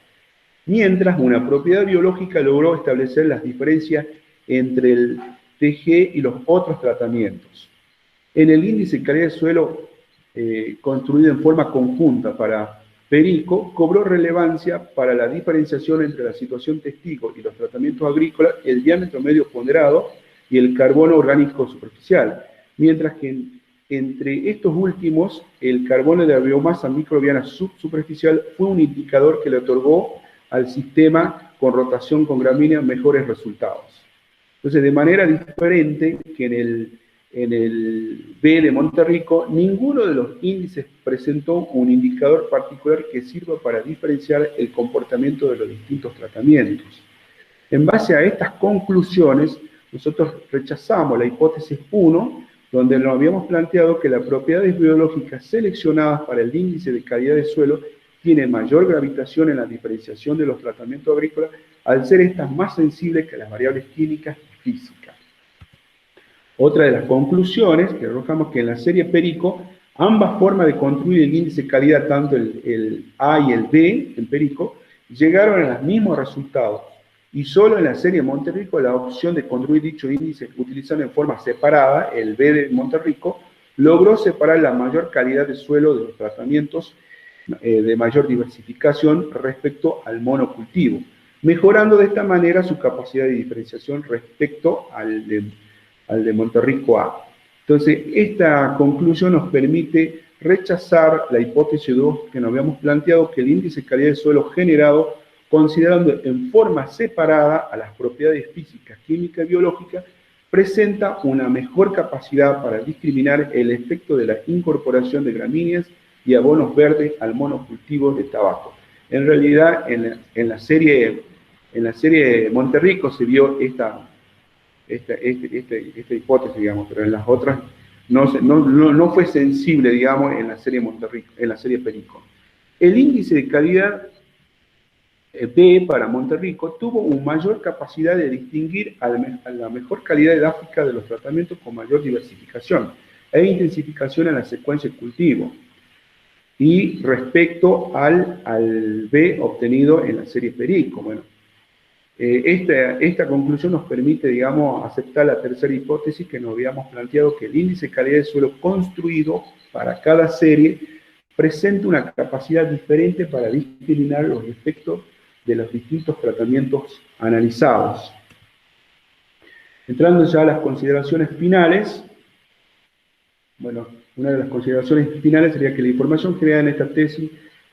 mientras una propiedad biológica logró establecer las diferencias entre el TG y los otros tratamientos. En el índice de calidad de suelo construido en forma conjunta para Perico, cobró relevancia para la diferenciación entre la situación testigo y los tratamientos agrícolas, el diámetro medio ponderado y el carbono orgánico superficial, mientras que entre estos últimos, el carbono de la biomasa microbiana subsuperficial fue un indicador que le otorgó al sistema con rotación con gramínea mejores resultados. Entonces, de manera diferente que en el B de Monterrico, ninguno de los índices presentó un indicador particular que sirva para diferenciar el comportamiento de los distintos tratamientos. En base a estas conclusiones, nosotros rechazamos la hipótesis 1, donde nos habíamos planteado que las propiedades biológicas seleccionadas para el índice de calidad de suelo tienen mayor gravitación en la diferenciación de los tratamientos agrícolas, al ser estas más sensibles que las variables químicas y físicas. Otra de las conclusiones que arrojamos que en la serie Perico, ambas formas de construir el índice de calidad, tanto el A y el B en Perico, llegaron a los mismos resultados. Y solo en la serie Monterrico, la opción de construir dicho índice utilizando en forma separada, el B de Monterrico, logró separar la mayor calidad de suelo de los tratamientos de mayor diversificación respecto al monocultivo, mejorando de esta manera su capacidad de diferenciación respecto al de Monterrico A. Entonces, esta conclusión nos permite rechazar la hipótesis 2 que nos habíamos planteado, que el índice de calidad de suelo generado, considerando en forma separada a las propiedades físicas, químicas y biológicas, presenta una mejor capacidad para discriminar el efecto de la incorporación de gramíneas y abonos verdes al monocultivo de tabaco. En realidad, en la serie Monterrico se vio esta hipótesis, digamos, pero en las otras no fue sensible, digamos, en la serie Monterrico, en la serie Perico. El índice de calidad B para Monterrico tuvo una mayor capacidad de distinguir a la mejor calidad edáfica de los tratamientos con mayor diversificación e intensificación en la secuencia de cultivo, y respecto al B obtenido en la serie Perico. Bueno, esta conclusión nos permite, digamos, aceptar la tercera hipótesis que nos habíamos planteado, que el índice de calidad de suelo construido para cada serie presenta una capacidad diferente para discriminar los efectos de los distintos tratamientos analizados. Entrando ya a las consideraciones finales, bueno, una de las consideraciones finales sería que la información generada en esta tesis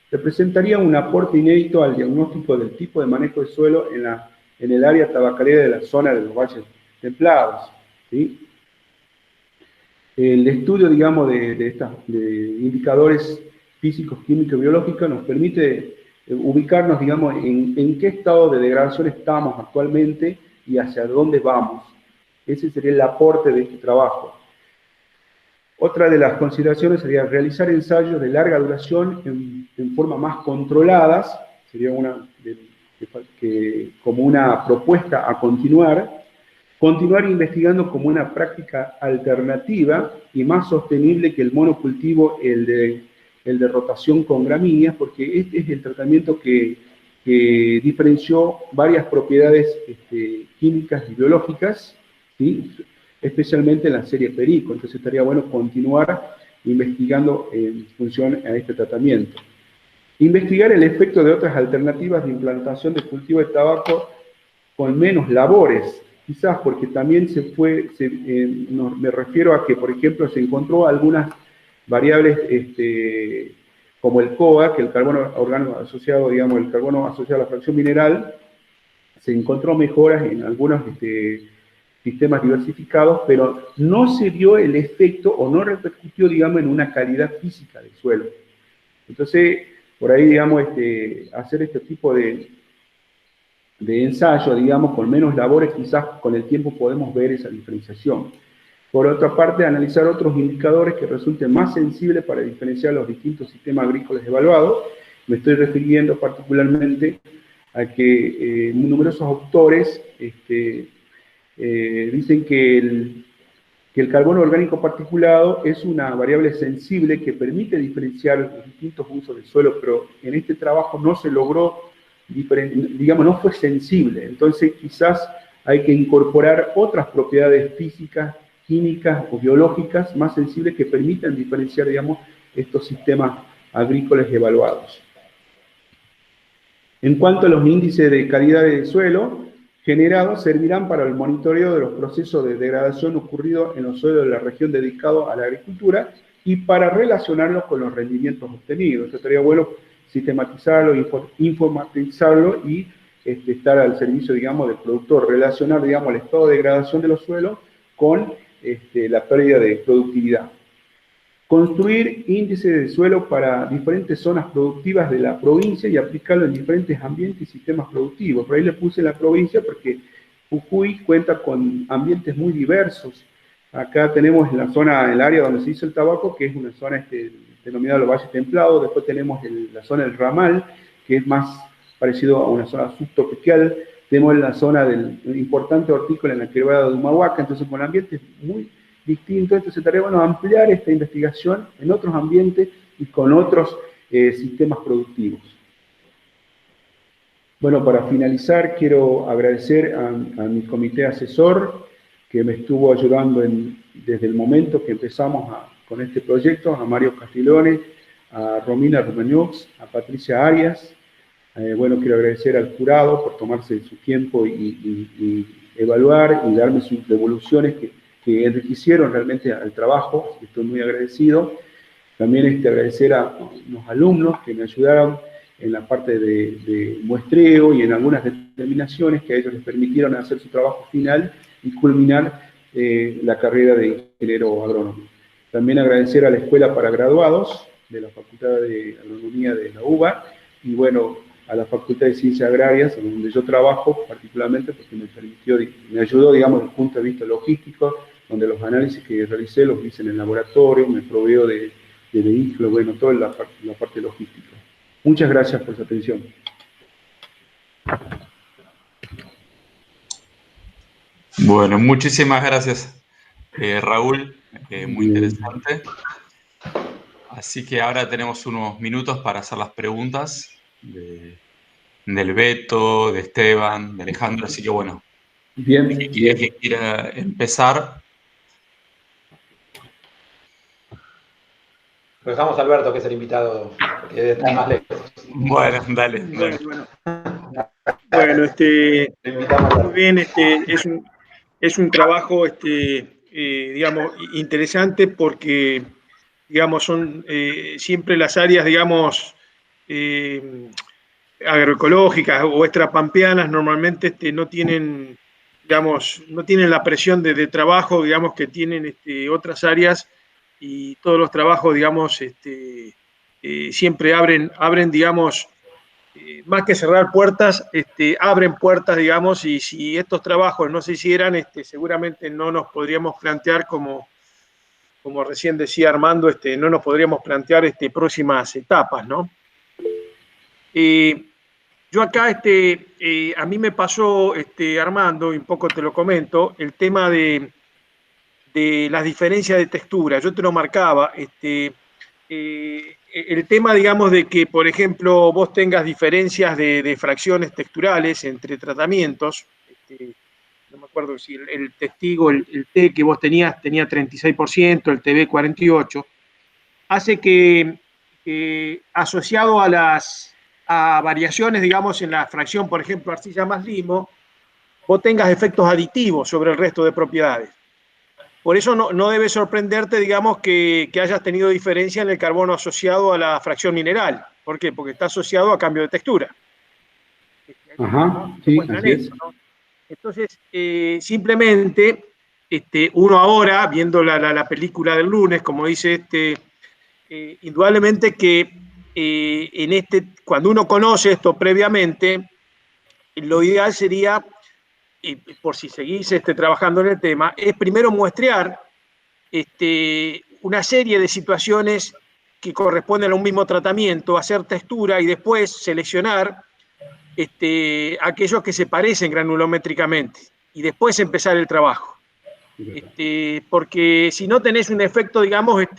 representaría un aporte inédito al diagnóstico del tipo de manejo de suelo en el área tabacalera de la zona de los valles templados, ¿sí? El estudio, digamos, de indicadores físicos, químicos y biológicos nos permite ubicarnos, digamos, en qué estado de degradación estamos actualmente y hacia dónde vamos. Ese sería el aporte de este trabajo. Otra de las consideraciones sería realizar ensayos de larga duración en forma más controladas, sería como una propuesta a continuar investigando como una práctica alternativa y más sostenible que el monocultivo, el de rotación con gramíneas, porque este es el tratamiento que diferenció varias propiedades químicas y biológicas, ¿sí? Especialmente en la serie Perico. Entonces estaría bueno continuar investigando en función a este tratamiento. Investigar el efecto de otras alternativas de implantación de cultivo de tabaco con menos labores, quizás porque también me refiero a que, por ejemplo, se encontró algunas variables como el COA, que el carbono orgánico asociado, digamos, el carbono asociado a la fracción mineral, se encontró mejoras en algunos sistemas diversificados, pero no se vio el efecto o no repercutió, digamos, en una calidad física del suelo. Entonces, por ahí, digamos, hacer este tipo de ensayo, digamos, con menos labores, quizás con el tiempo podemos ver esa diferenciación. Por otra parte, analizar otros indicadores que resulten más sensibles para diferenciar los distintos sistemas agrícolas evaluados. Me estoy refiriendo particularmente a que numerosos autores dicen que el carbono orgánico particulado es una variable sensible que permite diferenciar los distintos usos del suelo, pero en este trabajo no se logró, digamos, no fue sensible. Entonces quizás hay que incorporar otras propiedades físicas, químicas o biológicas más sensibles que permitan diferenciar, digamos, estos sistemas agrícolas evaluados. En cuanto a los índices de calidad del suelo generados, servirán para el monitoreo de los procesos de degradación ocurridos en los suelos de la región dedicados a la agricultura y para relacionarlos con los rendimientos obtenidos. Esto estaría bueno sistematizarlo, informatizarlo y estar al servicio, digamos, del productor, relacionar, digamos, el estado de degradación de los suelos con la pérdida de productividad. Construir índices de suelo para diferentes zonas productivas de la provincia y aplicarlo en diferentes ambientes y sistemas productivos. Por ahí le puse la provincia porque Jujuy cuenta con ambientes muy diversos. Acá tenemos en la zona, el área donde se hizo el tabaco, que es una zona denominada los valles templados. Después tenemos la zona del Ramal, que es más parecido a una zona subtropical. Tenemos la zona del importante hortícola en la quebrada de Humahuaca, entonces con ambientes muy distintos. Entonces estaría bueno ampliar esta investigación en otros ambientes y con otros sistemas productivos. Bueno, para finalizar, quiero agradecer a mi comité asesor que me estuvo ayudando desde el momento que empezamos con este proyecto, a Mario Castiglione, a Romina Romagnux, a Patricia Arias. Bueno, quiero agradecer al jurado por tomarse su tiempo y evaluar y darme sus devoluciones que enriquecieron realmente al trabajo. Estoy muy agradecido. También agradecer a los alumnos que me ayudaron en la parte de muestreo y en algunas determinaciones que a ellos les permitieron hacer su trabajo final y culminar la carrera de ingeniero agrónomo. También agradecer a la Escuela para Graduados de la Facultad de Agronomía de la UBA y bueno, a la Facultad de Ciencias Agrarias, donde yo trabajo particularmente porque me ayudó, digamos, desde el punto de vista logístico, donde los análisis que realicé los hice en el laboratorio, me proveyó de vehículos, bueno, toda la parte logística. Muchas gracias por su atención. Bueno, muchísimas gracias, Raúl, muy interesante. Así que ahora tenemos unos minutos para hacer las preguntas del Beto, de Esteban, de Alejandro, así que bueno, Bien, el que quiera empezar. Lo dejamos a Alberto, que es el invitado, que está más lejos. Bueno, dale. Bueno, muy bien, es un trabajo, digamos, interesante porque, digamos, son siempre las áreas, digamos, agroecológicas o extrapampeanas normalmente no tienen, digamos, no tienen la presión de trabajo, digamos, que tienen otras áreas, y todos los trabajos, digamos, siempre abren, digamos, más que cerrar puertas, abren puertas, digamos, y si estos trabajos no se hicieran, seguramente no nos podríamos plantear, como recién decía Armando, no nos podríamos plantear próximas etapas, ¿no? Yo acá, a mí me pasó, Armando, y un poco te lo comento, el tema de las diferencias de textura. Yo te lo marcaba, el tema, digamos, de que, por ejemplo, vos tengas diferencias de fracciones texturales entre tratamientos. No me acuerdo si el testigo, el T que vos tenías, tenía 36%, el TB 48%, hace que asociado a variaciones, digamos, en la fracción, por ejemplo, arcilla más limo, vos tengas efectos aditivos sobre el resto de propiedades. Por eso no debe sorprenderte, digamos, que hayas tenido diferencia en el carbono asociado a la fracción mineral. ¿Por qué? Porque está asociado a cambio de textura. Ajá, sí, así es. ¿No? Entonces, simplemente, uno ahora, viendo la película del lunes, como dice indudablemente que cuando uno conoce esto previamente, lo ideal sería, por si seguís trabajando en el tema, es primero muestrear una serie de situaciones que corresponden a un mismo tratamiento, hacer textura y después seleccionar aquellos que se parecen granulométricamente y después empezar el trabajo. Porque si no tenés un efecto, digamos, es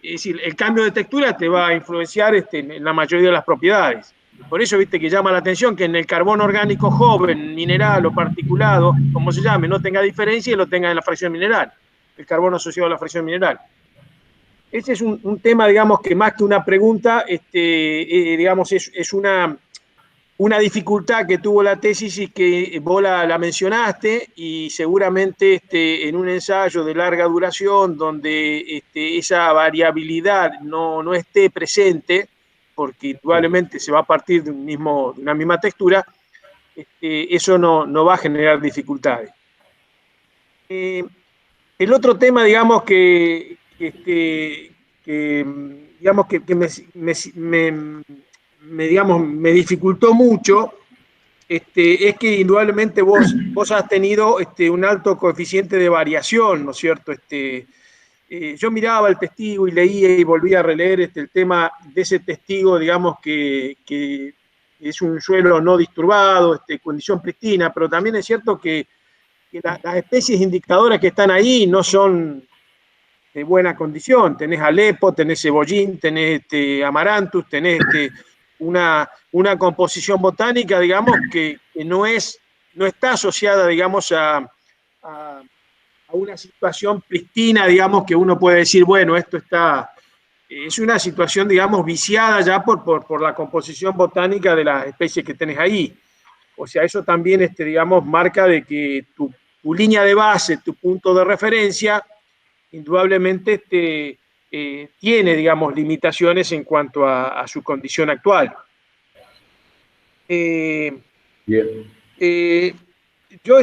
decir, el cambio de textura te va a influenciar en la mayoría de las propiedades. Por eso, viste, que llama la atención que en el carbono orgánico joven, mineral o particulado, como se llame, no tenga diferencia y lo tenga en la fracción mineral, el carbono asociado a la fracción mineral. Ese es un tema, digamos, que más que una pregunta, digamos, es una dificultad que tuvo la tesis y que vos la mencionaste, y seguramente en un ensayo de larga duración donde esa variabilidad no esté presente, porque indudablemente se va a partir de una misma textura, eso no va a generar dificultades. El otro tema, digamos, que me dificultó mucho, es que indudablemente vos has tenido un alto coeficiente de variación, ¿no es cierto? Yo miraba el testigo y leía y volvía a releer el tema de ese testigo, digamos, que es un suelo no disturbado, condición pristina, pero también es cierto que las especies indicadoras que están ahí no son de buena condición. Tenés Alepo, tenés cebollín, tenés amaranthus, tenés una composición botánica, digamos, que no está asociada, digamos, a una situación pristina, digamos, que uno puede decir, bueno, es una situación, digamos, viciada ya por la composición botánica de las especies que tenés ahí. O sea, eso también, digamos, marca de que tu línea de base, tu punto de referencia, indudablemente tiene, digamos, limitaciones en cuanto a su condición actual. Bien. Yo,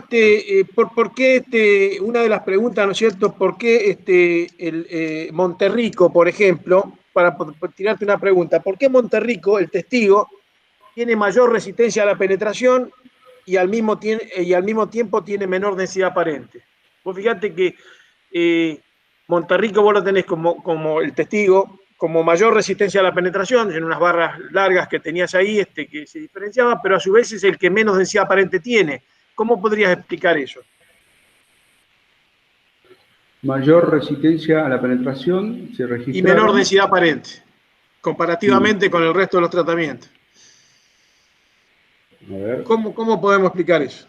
¿por qué una de las preguntas, ¿no es cierto? ¿Por qué Monterrico, por ejemplo, para tirarte una pregunta, ¿por qué Monterrico, el testigo, tiene mayor resistencia a la penetración y al mismo tiempo tiene menor densidad aparente? Vos fíjate que Monterrico vos lo tenés como el testigo, como mayor resistencia a la penetración, en unas barras largas que tenías ahí, que se diferenciaba, pero a su vez es el que menos densidad aparente tiene. ¿Cómo podrías explicar eso? Mayor resistencia a la penetración se registra. Y menor densidad aparente, comparativamente con el resto de los tratamientos. A ver. ¿Cómo podemos explicar eso?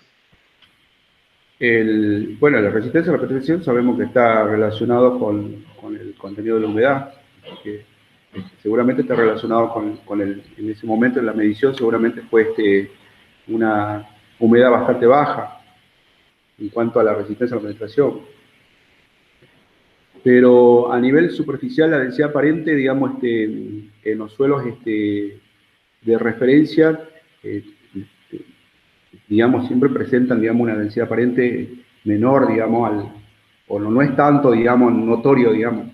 Bueno, la resistencia a la penetración sabemos que está relacionado con el contenido de la humedad, que seguramente está relacionado en ese momento en la medición seguramente fue una humedad bastante baja en cuanto a la resistencia a la penetración. Pero a nivel superficial, la densidad aparente, digamos, en los suelos de referencia, digamos, siempre presentan, digamos, una densidad aparente menor, digamos, o no es tanto, digamos, notorio, digamos,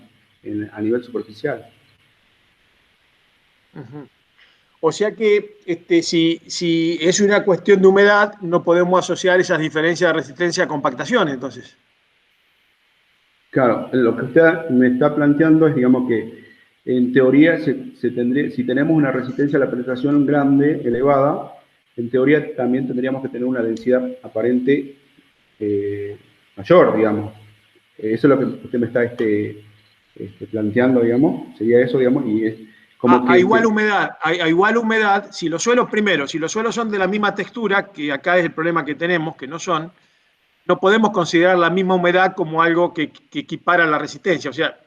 a nivel superficial. O sea que si es una cuestión de humedad, no podemos asociar esas diferencias de resistencia a compactación, entonces. Claro, lo que usted me está planteando es, digamos, que en teoría si tenemos una resistencia a la penetración grande, elevada, en teoría también tendríamos que tener una densidad aparente mayor, digamos. Eso es lo que usted me está planteando, digamos, sería eso, digamos, y es como que... A igual humedad, a igual humedad, si los suelos, primero, si los suelos son de la misma textura, que acá es el problema que tenemos, que no son, no podemos considerar la misma humedad como algo que equipara la resistencia. O sea,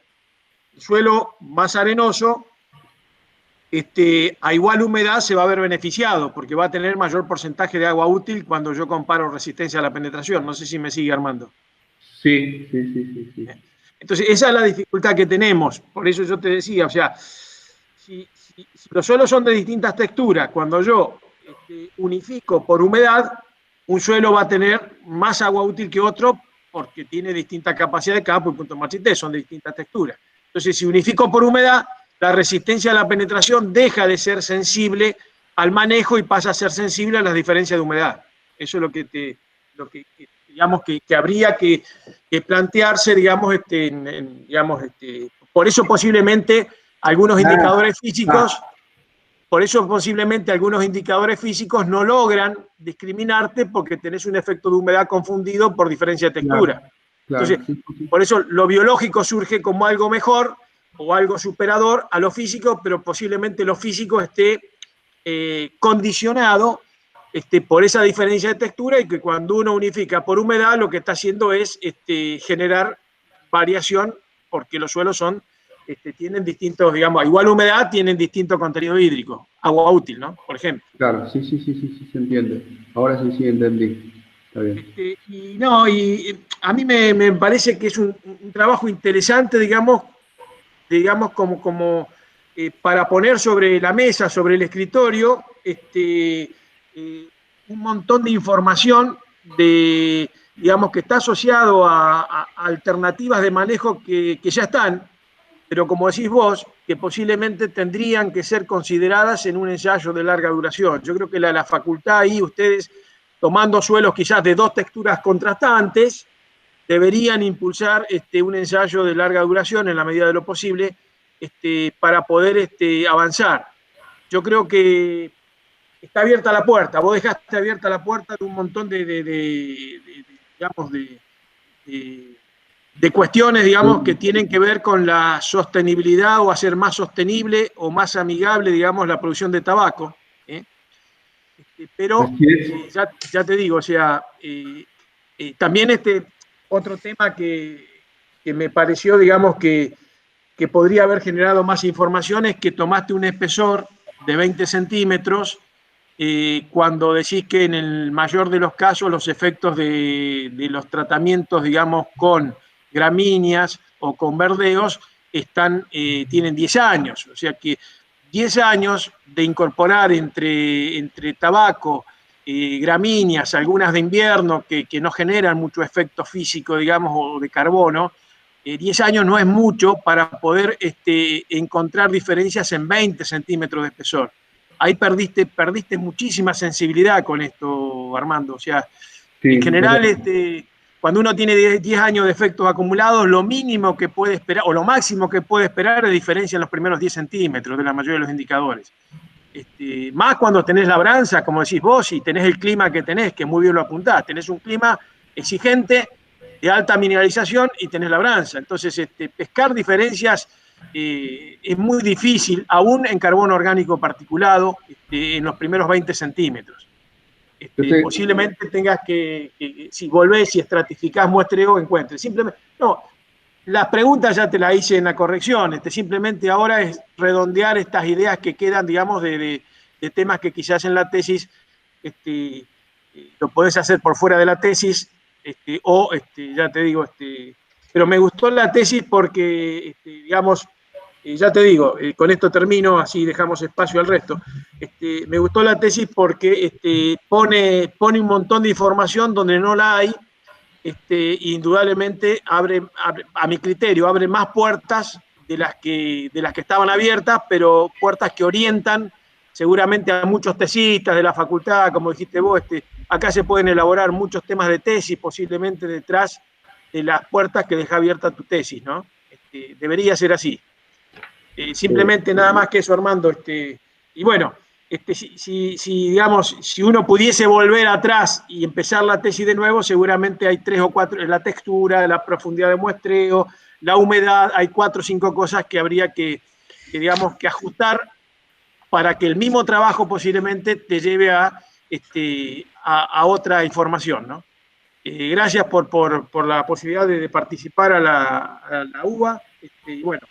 el suelo más arenoso, a igual humedad se va a ver beneficiado, porque va a tener mayor porcentaje de agua útil cuando yo comparo resistencia a la penetración. No sé si me sigue, Armando. Sí, sí, sí, sí, sí. Entonces, esa es la dificultad que tenemos. Por eso yo te decía, o sea, si los suelos son de distintas texturas, cuando yo unifico por humedad, un suelo va a tener más agua útil que otro porque tiene distinta capacidad de campo y punto de marchitez, son de distintas texturas. Entonces, si unifico por humedad, la resistencia a la penetración deja de ser sensible al manejo y pasa a ser sensible a las diferencias de humedad. Eso es lo que digamos que habría que plantearse, digamos, por eso posiblemente algunos indicadores físicos, por eso posiblemente algunos indicadores físicos no logran discriminarte porque tenés un efecto de humedad confundido por diferencia de textura. Claro, Entonces, sí, sí. por eso lo biológico surge como algo mejor o algo superador a lo físico, pero posiblemente lo físico esté condicionado por esa diferencia de textura y que cuando uno unifica por humedad lo que está haciendo es generar variación porque los suelos son tienen distintos, digamos, a igual humedad tienen distinto contenido hídrico, agua útil, ¿no? Por ejemplo. Claro, sí, sí, sí, sí, sí, se entiende. Ahora sí, sí, entendí. Está bien. Y a mí me parece que es un trabajo interesante, digamos como para poner sobre la mesa, sobre el escritorio, un montón de información digamos, que está asociado a alternativas de manejo que ya están, pero como decís vos, que posiblemente tendrían que ser consideradas en un ensayo de larga duración. Yo creo que la facultad ahí, ustedes tomando suelos quizás de dos texturas contrastantes, deberían impulsar un ensayo de larga duración en la medida de lo posible para poder avanzar. Yo creo que está abierta la puerta, vos dejaste abierta la puerta de un montón digamos, de cuestiones, digamos, que tienen que ver con la sostenibilidad o hacer más sostenible o más amigable, digamos, la producción de tabaco. Pero ya te digo, o sea, también otro tema que me pareció, digamos, que podría haber generado más información es que tomaste un espesor de 20 centímetros cuando decís que en el mayor de los casos los efectos de los tratamientos, digamos, con gramíneas o con verdeos tienen 10 años. O sea que 10 años de incorporar entre tabaco, gramíneas, algunas de invierno que no generan mucho efecto físico, digamos, o de carbono, 10 años no es mucho para poder encontrar diferencias en 20 centímetros de espesor. Ahí perdiste muchísima sensibilidad con esto, Armando. O sea, sí, en general, cuando uno tiene 10 años de efectos acumulados, lo mínimo que puede esperar, o lo máximo que puede esperar, es diferencia en los primeros 10 centímetros de la mayoría de los indicadores. Más cuando tenés labranza, como decís vos, y tenés el clima que tenés, que muy bien lo apuntás. Tenés un clima exigente, de alta mineralización, y tenés labranza. Entonces, pescar diferencias es muy difícil, aún en carbono orgánico particulado, en los primeros 20 centímetros. Posiblemente tengas que, si volvés y estratificás muestreo, encuentres. Simplemente, no, las preguntas ya te las hice en la corrección, simplemente ahora es redondear estas ideas que quedan, digamos, de temas que quizás en la tesis lo podés hacer por fuera de la tesis, ya te digo, pero me gustó la tesis porque, digamos, ya te digo, con esto termino, así dejamos espacio al resto. Me gustó la tesis porque pone un montón de información donde no la hay, indudablemente abre, a mi criterio, abre más puertas de las que estaban abiertas, pero puertas que orientan seguramente a muchos tesistas de la facultad, como dijiste vos, acá se pueden elaborar muchos temas de tesis, posiblemente detrás de las puertas que deja abierta tu tesis, ¿no? Debería ser así. Simplemente nada más que eso, Armando. Y bueno, digamos, si uno pudiese volver atrás y empezar la tesis de nuevo, seguramente hay 3 o 4, la textura, la profundidad de muestreo, la humedad, hay 4 o 5 cosas que habría digamos, que ajustar para que el mismo trabajo posiblemente te lleve a otra información, ¿no? Gracias por la posibilidad de participar a la UBA. Y bueno,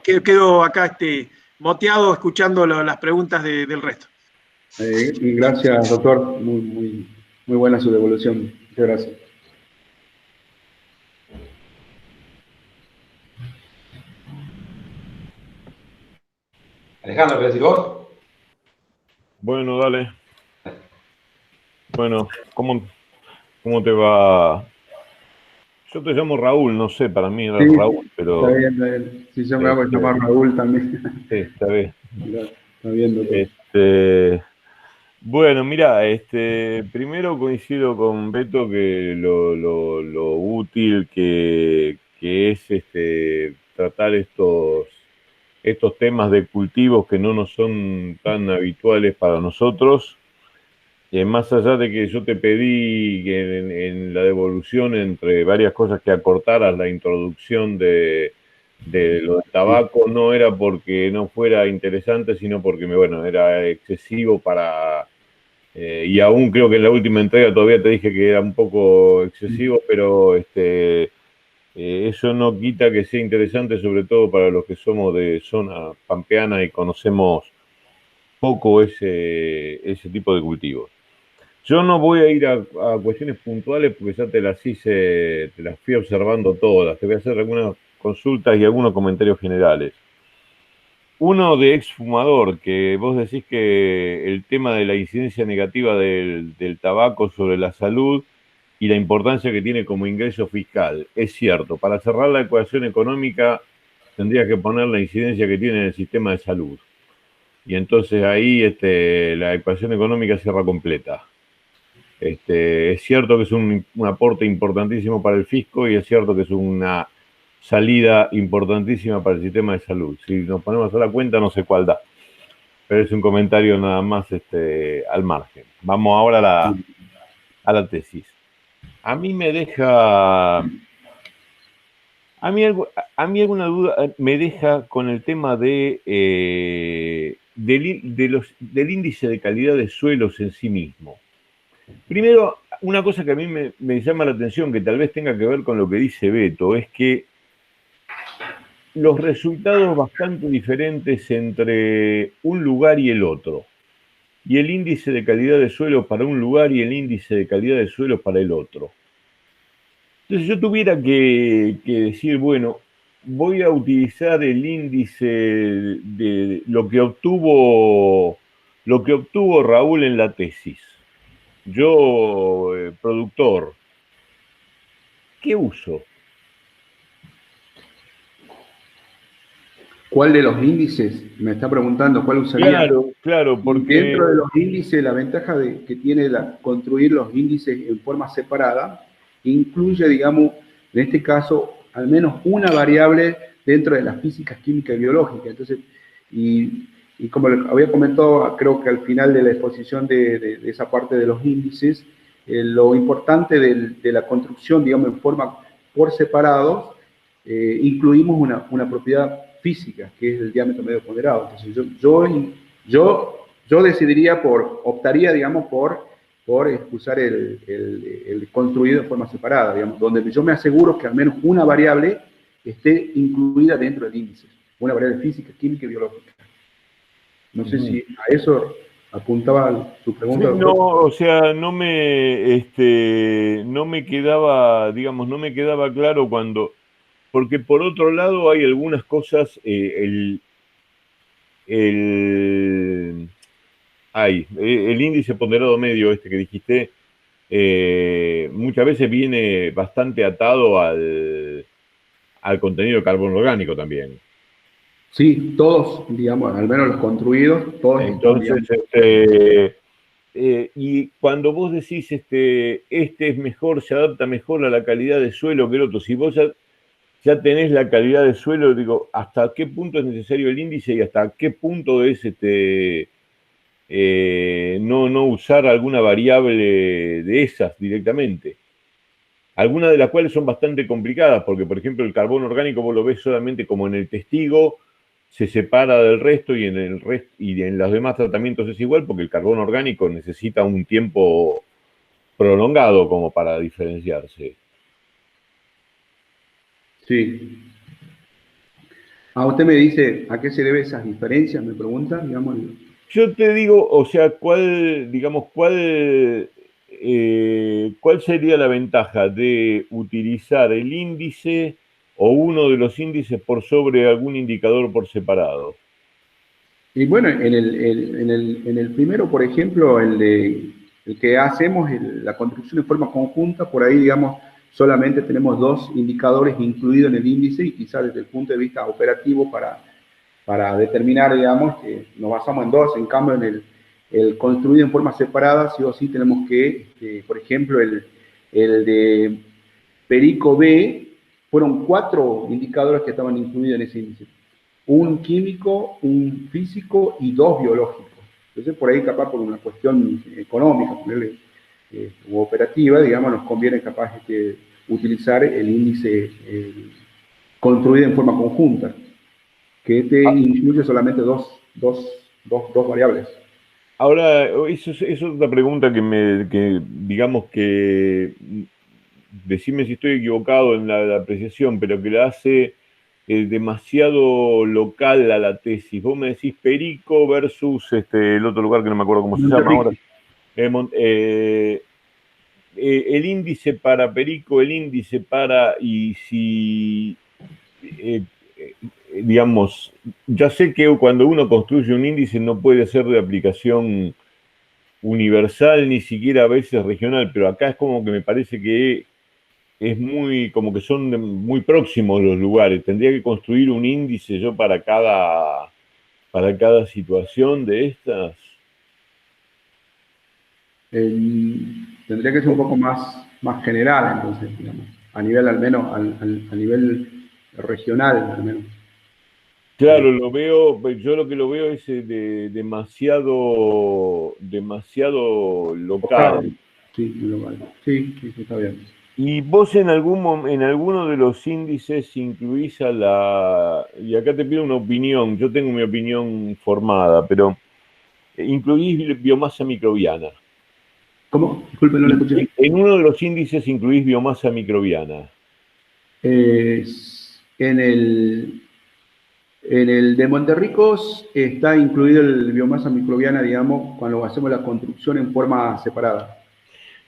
quedo acá moteado escuchando las preguntas del resto. Y gracias, doctor. Muy buena su devolución. Muchas gracias. Alejandro, ¿querés decir vos? Bueno, dale. Bueno, ¿cómo te va? Yo te llamo Raúl, no sé, para mí era Sí, Raúl, pero... Está bien. Si yo me hago llamar Raúl también. Sí, está bien. Está bien, doctor. Bueno, mira, primero coincido con Beto que lo útil que es tratar estos temas de cultivos que no nos son tan habituales para nosotros. Más allá de que yo te pedí que en la devolución, entre varias cosas, que acortaras la introducción de lo del tabaco, no era porque no fuera interesante, sino porque era excesivo para... y aún creo que en la última entrega todavía te dije que era un poco excesivo, pero eso no quita que sea interesante, sobre todo para los que somos de zona pampeana y conocemos poco ese tipo de cultivos. Yo no voy a ir a cuestiones puntuales porque ya te las fui observando todas. Te voy a hacer algunas consultas y algunos comentarios generales. Uno de exfumador, que vos decís que el tema de la incidencia negativa del tabaco sobre la salud y la importancia que tiene como ingreso fiscal. Es cierto, para cerrar la ecuación económica tendrías que poner la incidencia que tiene en el sistema de salud. Y entonces ahí la ecuación económica cierra completa. Es cierto que es un aporte importantísimo para el fisco y es cierto que es una salida importantísima para el sistema de salud. Si nos ponemos a la cuenta, no sé cuál da. Pero es un comentario nada más al margen. Vamos ahora a la tesis. A mí me deja... A mí alguna duda me deja con el tema del índice de calidad de suelos en sí mismo. Primero, una cosa que a mí me llama la atención, que tal vez tenga que ver con lo que dice Beto, es que los resultados bastante diferentes entre un lugar y el otro, y el índice de calidad de suelo para un lugar y el índice de calidad de suelo para el otro. Entonces, yo tuviera que decir, bueno, voy a utilizar el índice de lo que obtuvo Raúl en la tesis. Yo, productor, ¿qué uso? ¿Cuál de los índices? Me está preguntando, ¿cuál usaría? Claro, porque... Dentro de los índices, la ventaja que tiene construir los índices en forma separada, incluye, digamos, en este caso, al menos una variable dentro de las físicas, química y biológica. Entonces, y como había comentado, creo que al final de la exposición de esa parte de los índices, lo importante de la construcción, digamos, en forma por separados, incluimos una propiedad física, que es el diámetro medio ponderado. Entonces, yo optaría, digamos, por usar el construido de forma separada, digamos, donde yo me aseguro que al menos una variable esté incluida dentro del índice, una variable física, química y biológica. No sé si a eso apuntaba su pregunta. Sí, no, o sea, no me quedaba, digamos, no me quedaba claro cuando, porque por otro lado hay algunas cosas, el índice ponderado medio que dijiste, muchas veces viene bastante atado al contenido de carbono orgánico también. Sí, todos, digamos, al menos los construidos, todos están, Entonces, digamos, y cuando vos decís, este es mejor, se adapta mejor a la calidad de suelo que el otro, si vos ya tenés la calidad de suelo, digo, ¿hasta qué punto es necesario el índice y hasta qué punto es no usar alguna variable de esas directamente? Algunas de las cuales son bastante complicadas, porque por ejemplo el carbono orgánico vos lo ves solamente como en el testigo, se separa del resto y y en los demás tratamientos es igual, porque el carbono orgánico necesita un tiempo prolongado como para diferenciarse. sí. Usted me dice, ¿a qué se debe esas diferencias? Me pregunta, digamos. Yo te digo, o sea, digamos, cuál sería la ventaja de utilizar el índice o uno de los índices por sobre algún indicador por separado? Y bueno, en el primero, por ejemplo, el que hacemos la construcción de forma conjunta, por ahí, digamos, solamente tenemos dos indicadores incluidos en el índice y quizás desde el punto de vista operativo para determinar, digamos, que nos basamos en dos. En cambio, el construido en forma separada, sí o sí tenemos que, por ejemplo, el de Perico B, fueron 4 indicadores que estaban incluidos en ese índice. Un químico, un físico y 2 biológicos. Entonces, por ahí, capaz, por una cuestión económica, ponerle, u operativa, digamos, nos conviene capaz utilizar el índice construido en forma conjunta, que incluye solamente dos variables. Ahora, eso es otra pregunta digamos que, decime si estoy equivocado en la apreciación, pero que la hace demasiado local a la tesis. Vos me decís Perico versus el otro lugar que no me acuerdo cómo se llama ahora. El índice para Perico, el índice para, y si, digamos, ya sé que cuando uno construye un índice no puede ser de aplicación universal, ni siquiera a veces regional, pero acá es como que me parece que es como que son muy próximos los lugares. Tendría que construir un índice yo para cada situación de estas. Tendría que ser un poco más general, entonces, digamos, a nivel al menos, a nivel regional, al menos. Claro, yo lo que lo veo es demasiado local. Sí, local. Sí, está bien. Y vos en alguno de los índices incluís y acá te pido una opinión, yo tengo mi opinión formada, pero incluís biomasa microbiana. ¿Cómo? Disculpe, no la escuché. En uno de los índices incluís biomasa microbiana. En el de Monterricos está incluido el biomasa microbiana, digamos, cuando hacemos la construcción en forma separada.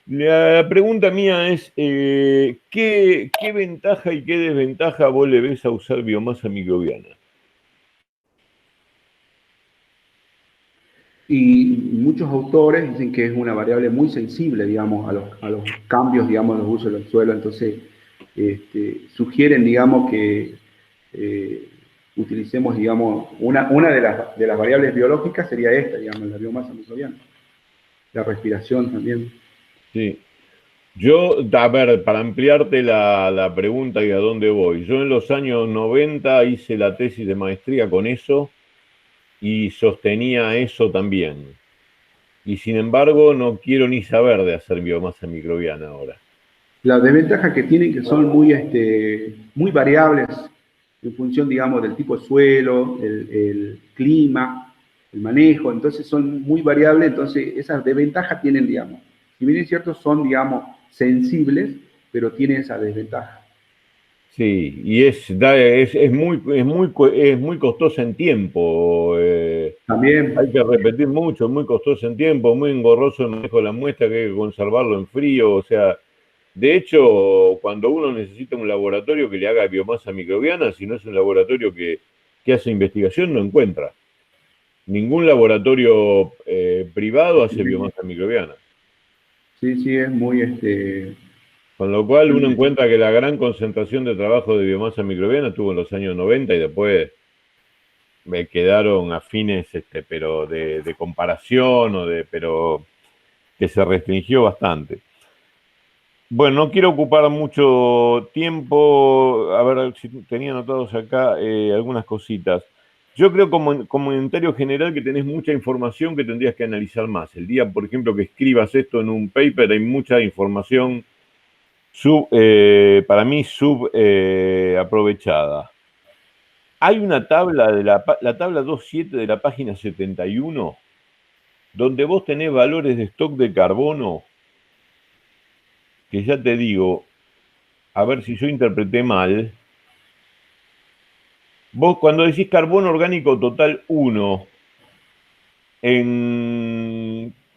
La pregunta mía es, ¿qué ventaja y qué desventaja vos le ves a usar biomasa microbiana? Y muchos autores dicen que es una variable muy sensible, digamos, a los cambios, digamos, en los usos del suelo. Entonces, sugieren, digamos, que utilicemos, digamos, una de las variables biológicas sería esta, digamos, la biomasa microbiana. La respiración también. Sí. Yo, a ver, para ampliarte la pregunta y a dónde voy, yo en los años 90 hice la tesis de maestría con eso y sostenía eso también. Y sin embargo, no quiero ni saber de hacer biomasa microbiana ahora. La desventaja que tienen que son muy variables en función, digamos, del tipo de suelo, el clima, el manejo, entonces son muy variables, entonces esas desventajas tienen, digamos, si bien es cierto, son, digamos, sensibles, pero tienen esa desventaja. Sí, y es muy costosa en tiempo. También. Hay que repetir mucho, es muy costoso en tiempo, muy engorroso el manejo de la muestra, que hay que conservarlo en frío. O sea, de hecho, cuando uno necesita un laboratorio que le haga biomasa microbiana, si no es un laboratorio que hace investigación, no encuentra. Ningún laboratorio privado hace biomasa microbiana. Sí, es muy, Con lo cual uno encuentra que la gran concentración de trabajo de biomasa microbiana estuvo en los años 90 y después me quedaron afines, pero de comparación, pero que se restringió bastante. Bueno, no quiero ocupar mucho tiempo. A ver si tenía anotados acá algunas cositas. Yo creo como comentario general que tenés mucha información que tendrías que analizar más. El día, por ejemplo, que escribas esto en un paper, hay mucha información para mí aprovechada. Hay una tabla, la tabla 2.7 de la página 71, donde vos tenés valores de stock de carbono, que ya te digo, a ver si yo interpreté mal. Vos cuando decís carbono orgánico total 1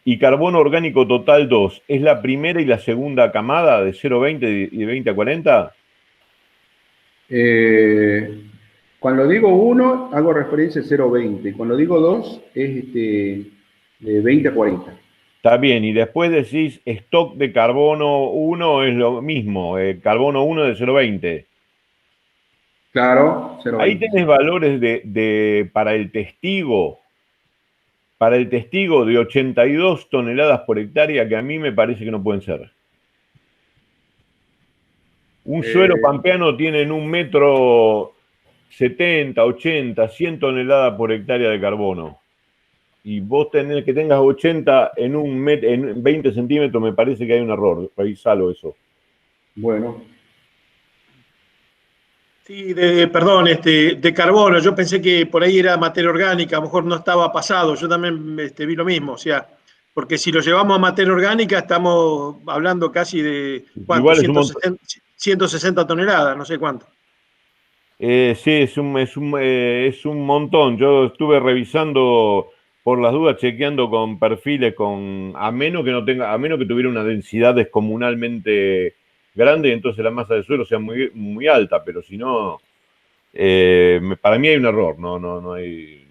y carbono orgánico total 2, ¿es la primera y la segunda camada de 0,20 y de 20 a 40? Cuando digo 1, hago referencia a 0,20. Cuando digo 2, es de 20 a 40. Está bien, y después decís stock de carbono 1 es lo mismo, carbono 1 de 0,20. Claro, Ahí 0,20. tenés valores para el testigo. Para el testigo de 82 toneladas por hectárea, que a mí me parece que no pueden ser. Un suelo pampeano tiene en 1,70 m, 80, 100 toneladas por hectárea de carbono. Y vos tenés que tengas 80 en 20 centímetros, me parece que hay un error. Revisalo eso. Bueno. Sí, perdón, de carbono. Yo pensé que por ahí era materia orgánica, a lo mejor no estaba pasado. Yo también vi lo mismo, o sea, porque si lo llevamos a materia orgánica estamos hablando casi de, ¿cuánto? Igual es un montón. 160 toneladas, no sé cuánto. Sí, es un montón. Yo estuve revisando por las dudas, chequeando con perfiles a menos que tuviera una densidad descomunalmente grande, entonces la masa de suelo sea muy, muy alta, pero si no, para mí hay un error, no hay.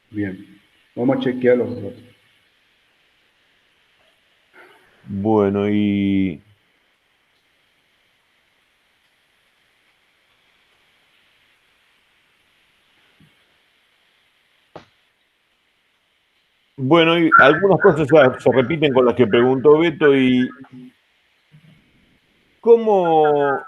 Bien, vamos a chequear los datos. Bueno, y bueno, y algunas cosas se repiten con las que preguntó Beto y cómo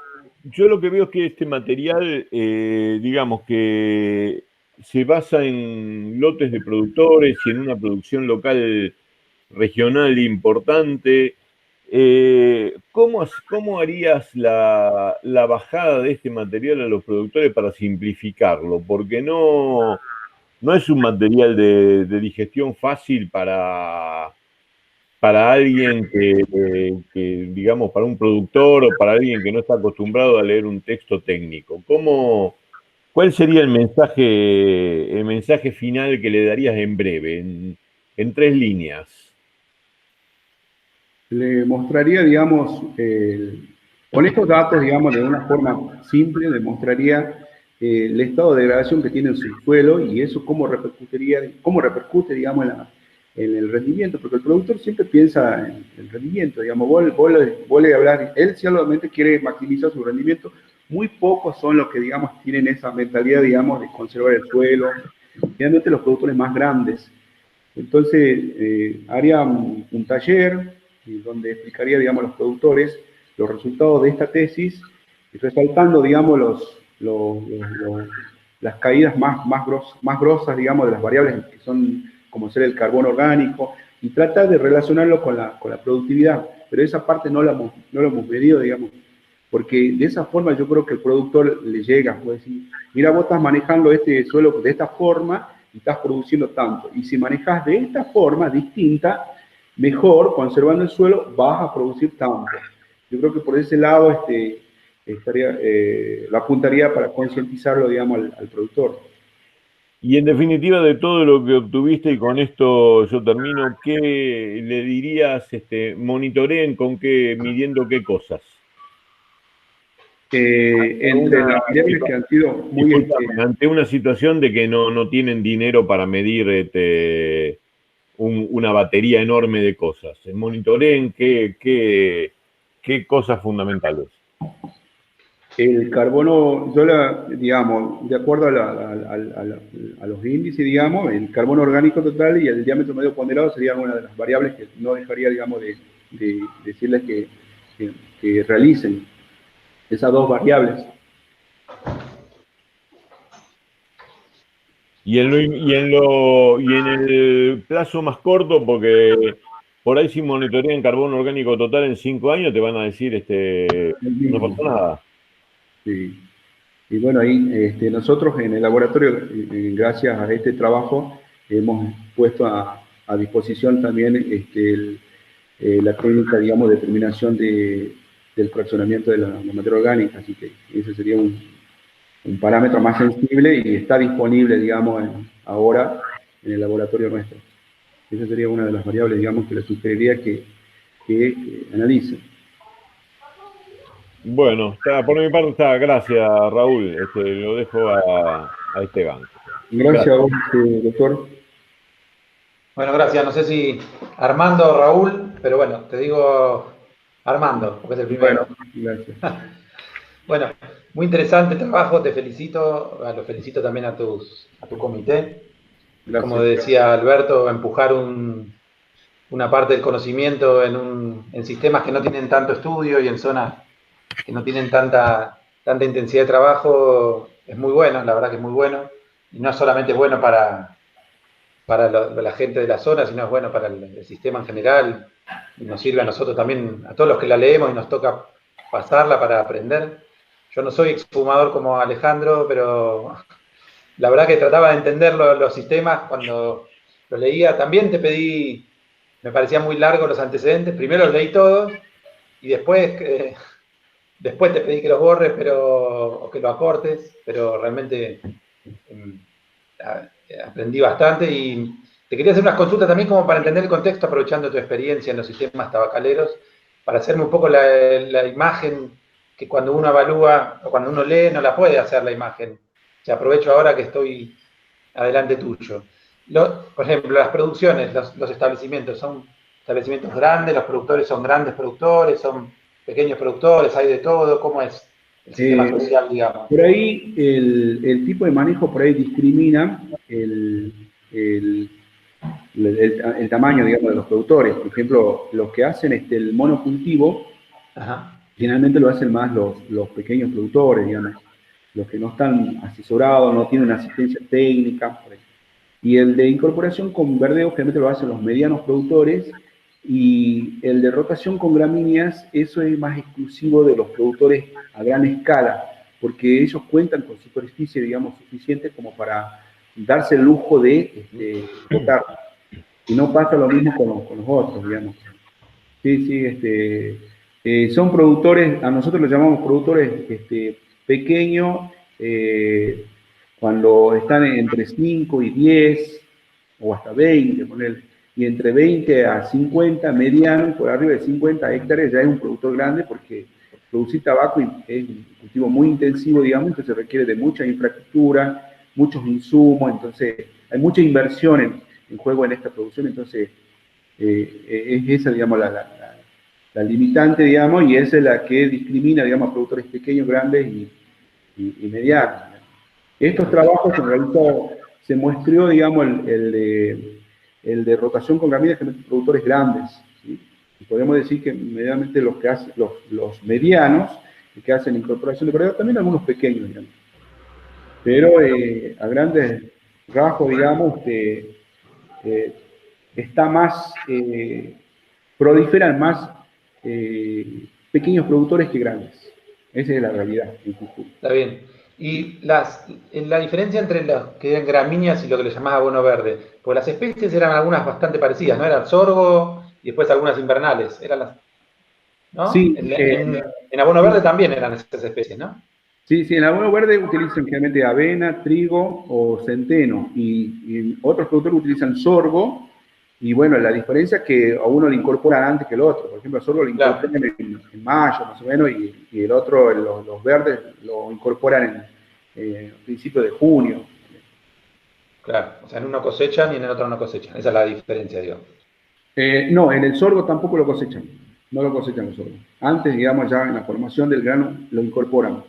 yo lo que veo es que este material, digamos que se basa en lotes de productores y en una producción regional importante. ¿Cómo harías la bajada de este material a los productores para simplificarlo? Porque no es un material de digestión fácil para alguien digamos, para un productor o para alguien que no está acostumbrado a leer un texto técnico. ¿Cuál sería el mensaje final que le darías en breve, en 3 líneas? Le mostraría, digamos, con estos datos, digamos, de una forma simple, le mostraría el estado de degradación que tiene el subsuelo y eso cómo repercute, digamos, en el rendimiento, porque el productor siempre piensa en el rendimiento, digamos, vos le hablas, él solamente quiere maximizar su rendimiento, muy pocos son los que, digamos, tienen esa mentalidad, digamos, de conservar el suelo, realmente los productores más grandes. Entonces, haría un taller donde explicaría, digamos, a los productores los resultados de esta tesis, y resaltando, digamos, las caídas más grosas, digamos, de las variables que son como ser el carbono orgánico, y tratar de relacionarlo con la productividad. Pero esa parte no lo hemos medido, digamos, porque de esa forma yo creo que el productor le llega, puede decir, mira, vos estás manejando este suelo de esta forma y estás produciendo tanto. Y si manejas de esta forma distinta, mejor, conservando el suelo, vas a producir tanto. Yo creo que por ese lado lo apuntaría para concientizarlo, digamos, al productor. Y en definitiva, de todo lo que obtuviste, y con esto yo termino, ¿qué le dirías? Monitoreen midiendo qué cosas. Entre las variables que han sido muy... ante una situación de que no tienen dinero para medir una batería enorme de cosas. Monitoreen qué cosas fundamentales. El carbono, digamos, de acuerdo a los índices, digamos, el carbono orgánico total y el diámetro medio ponderado serían una de las variables que no dejaría, digamos, de decirles que realicen esas dos variables. Y en el plazo más corto, porque por ahí si monitorean carbono orgánico total en 5 años, te van a decir, no pasó nada. Sí. Y bueno, ahí nosotros en el laboratorio, gracias a este trabajo, hemos puesto a disposición también la técnica, digamos, de determinación del fraccionamiento de la materia orgánica, así que ese sería un parámetro más sensible y está disponible, digamos, ahora en el laboratorio nuestro. Esa sería una de las variables, digamos, que les sugeriría que analicen. Bueno, por mi parte está. Gracias, Raúl. Lo dejo a Esteban. Gracias a vos, doctor. Bueno, gracias. No sé si Armando o Raúl, pero bueno, te digo Armando, porque es el primero. Bueno, gracias. Bueno, muy interesante el trabajo, te felicito. Lo felicito también a tu comité. Gracias. Como decía Alberto, empujar una parte del conocimiento en sistemas que no tienen tanto estudio y en zonas que no tienen tanta intensidad de trabajo es muy bueno, la verdad que es muy bueno. Y no es solamente bueno para la gente de la zona, sino es bueno para el sistema en general. Y nos sirve a nosotros también, a todos los que la leemos y nos toca pasarla para aprender. Yo no soy exfumador como Alejandro, pero la verdad que trataba de entender los sistemas cuando lo leía. También te pedí, me parecían muy largos los antecedentes. Primero los leí todos y después te pedí que los borres o que lo acortes, pero realmente aprendí bastante y te quería hacer unas consultas también como para entender el contexto, aprovechando tu experiencia en los sistemas tabacaleros, para hacerme un poco la imagen que cuando uno evalúa o cuando uno lee no la puede hacer la imagen. O sea, aprovecho ahora que estoy adelante tuyo. Por ejemplo, las producciones, los establecimientos, ¿son establecimientos grandes? ¿Los productores son grandes productores? ¿Son pequeños productores? ¿Hay de todo? ¿Cómo es el sistema social, digamos? Por ahí el tipo de manejo por ahí discrimina el tamaño, digamos, de los productores. Por ejemplo, los que hacen el monocultivo, Ajá. generalmente lo hacen más los pequeños productores, digamos, los que no están asesorados, no tienen asistencia técnica. Y el de incorporación con verdeo generalmente lo hacen los medianos productores, y el de rotación con gramíneas, eso es más exclusivo de los productores a gran escala, porque ellos cuentan con superficie, digamos, suficiente como para darse el lujo de rotar. Y no pasa lo mismo con los otros, digamos. Sí, son productores, a nosotros los llamamos productores pequeños, cuando están entre 5 y 10, o hasta 20, poner, y entre 20 a 50, mediano, y por arriba de 50 hectáreas ya es un productor grande, porque producir tabaco es un cultivo muy intensivo, digamos, entonces requiere de mucha infraestructura, muchos insumos, entonces hay mucha inversión en juego en esta producción, entonces es esa, digamos, la limitante, digamos, y esa es la que discrimina, digamos, a productores pequeños, grandes y medianos. Estos trabajos en realidad se muestreó, digamos, el de rotación con gramíneas, que son productores grandes, ¿sí? Y podemos decir que medianamente los que hacen, los medianos, que hacen incorporación de verdeo, también algunos pequeños, digamos. Pero a grandes rasgos, digamos, está más, proliferan más pequeños productores que grandes. Esa es la realidad en Jujuy. Está bien. Y la diferencia entre los que eran gramíneas y lo que le llamaba abono verde, porque las especies eran algunas bastante parecidas, ¿no? Eran sorgo y después algunas invernales. Eran las, ¿no? Sí, en abono verde también eran esas especies, ¿no? Sí, en abono verde utilizan generalmente avena, trigo o centeno, y otros productores utilizan sorgo, y bueno, la diferencia es que a uno le incorporan antes que el otro. Por ejemplo, el sorgo lo incorporan en mayo, más o menos, y el otro, los verdes, lo incorporan en principio de junio. Claro, o sea, en uno cosechan y en el otro no cosechan. Esa es la diferencia, digo. No, en el sorgo tampoco lo cosechan. No lo cosechan el sorgo. Antes, digamos, ya en la formación del grano lo incorporan.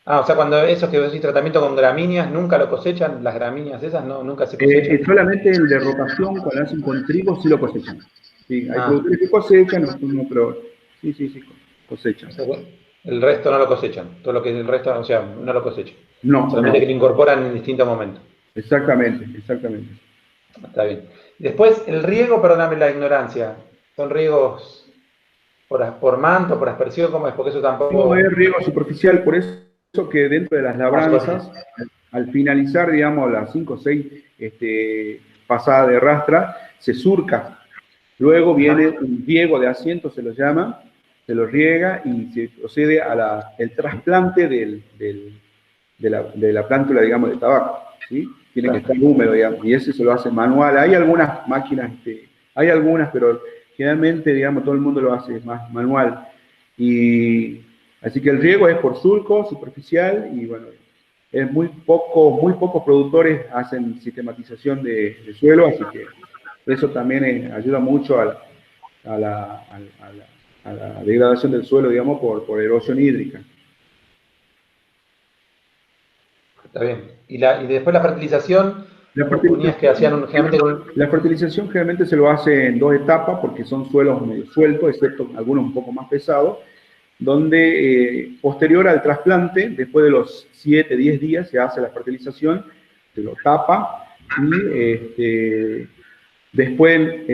Ah, o sea, cuando esos que decís tratamiento con gramíneas, ¿nunca lo cosechan? ¿Las gramíneas esas nunca se cosechan? Solamente el de rotación, cuando hacen con trigo, sí lo cosechan. Sí, hay productores que cosechan, nosotros no, pero sí, cosechan. O sea, el resto no lo cosechan. Todo lo que es el resto, o sea, no lo cosechan. No, Solamente no. que lo incorporan en distintos momentos. Exactamente. Está bien. Después, el riego, perdóname la ignorancia. ¿Son riegos por manto, por aspersión? ¿Cómo es? Porque eso No tampoco... es riego superficial, por eso que dentro de las labranzas, al finalizar, digamos, las 5 o 6 pasadas de rastra, se surca. Luego viene un riego de asiento, se lo llama, se lo riega y se procede a el trasplante de la plántula, digamos, de tabaco, ¿sí? Tiene que estar húmedo, digamos, y ese se lo hace manual. Hay algunas máquinas, hay algunas, pero generalmente, digamos, todo el mundo lo hace más manual. Y así que el riego es por surco, superficial, y bueno, es muy pocos productores hacen sistematización de suelo, así que eso también ayuda mucho a la degradación del suelo, digamos, por erosión hídrica. Está bien. Y después la fertilización, La ponías que hacían generalmente... La fertilización generalmente se lo hace en 2 etapas porque son suelos medio sueltos, excepto algunos un poco más pesados, donde posterior al trasplante, después de los 7, 10 días, se hace la fertilización, se lo tapa y después,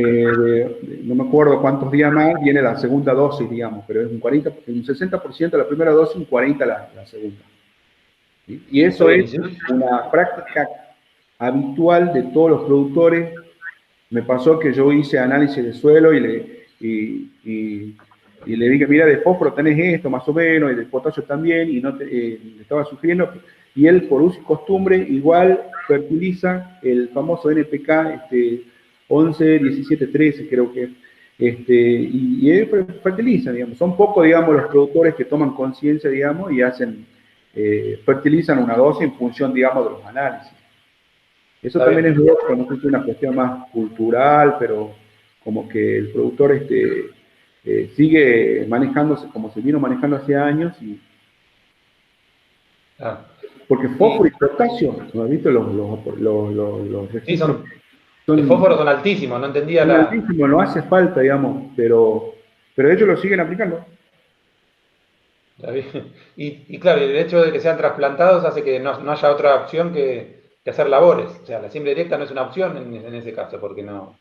no me acuerdo cuántos días más, viene la segunda dosis, digamos, pero es un 60% la primera dosis, un 40% la segunda. ¿Sí? Y eso es una práctica habitual de todos los productores. Me pasó que yo hice análisis de suelo y le dije, mira, de fósforo tenés esto más o menos, y de potasio también, y le estaba sugiriendo, y él por uso y costumbre igual fertiliza el famoso NPK 11, 17, 13 creo que, y él fertiliza, digamos. Son pocos, digamos, los productores que toman conciencia, digamos, y fertilizan una dosis en función, digamos, de los análisis. Eso también es loco, no sé si es una cuestión más cultural, pero como que el productor sigue manejándose como se vino manejando hace años. Porque fósforo y potasio, ¿no has visto los registros? Los fósforos son altísimos, no entendía son altísimos, no hace falta, digamos, pero ellos lo siguen aplicando. Y claro, el hecho de que sean trasplantados hace que no haya otra opción que hacer labores. O sea, la siembra directa no es una opción en ese caso, porque no...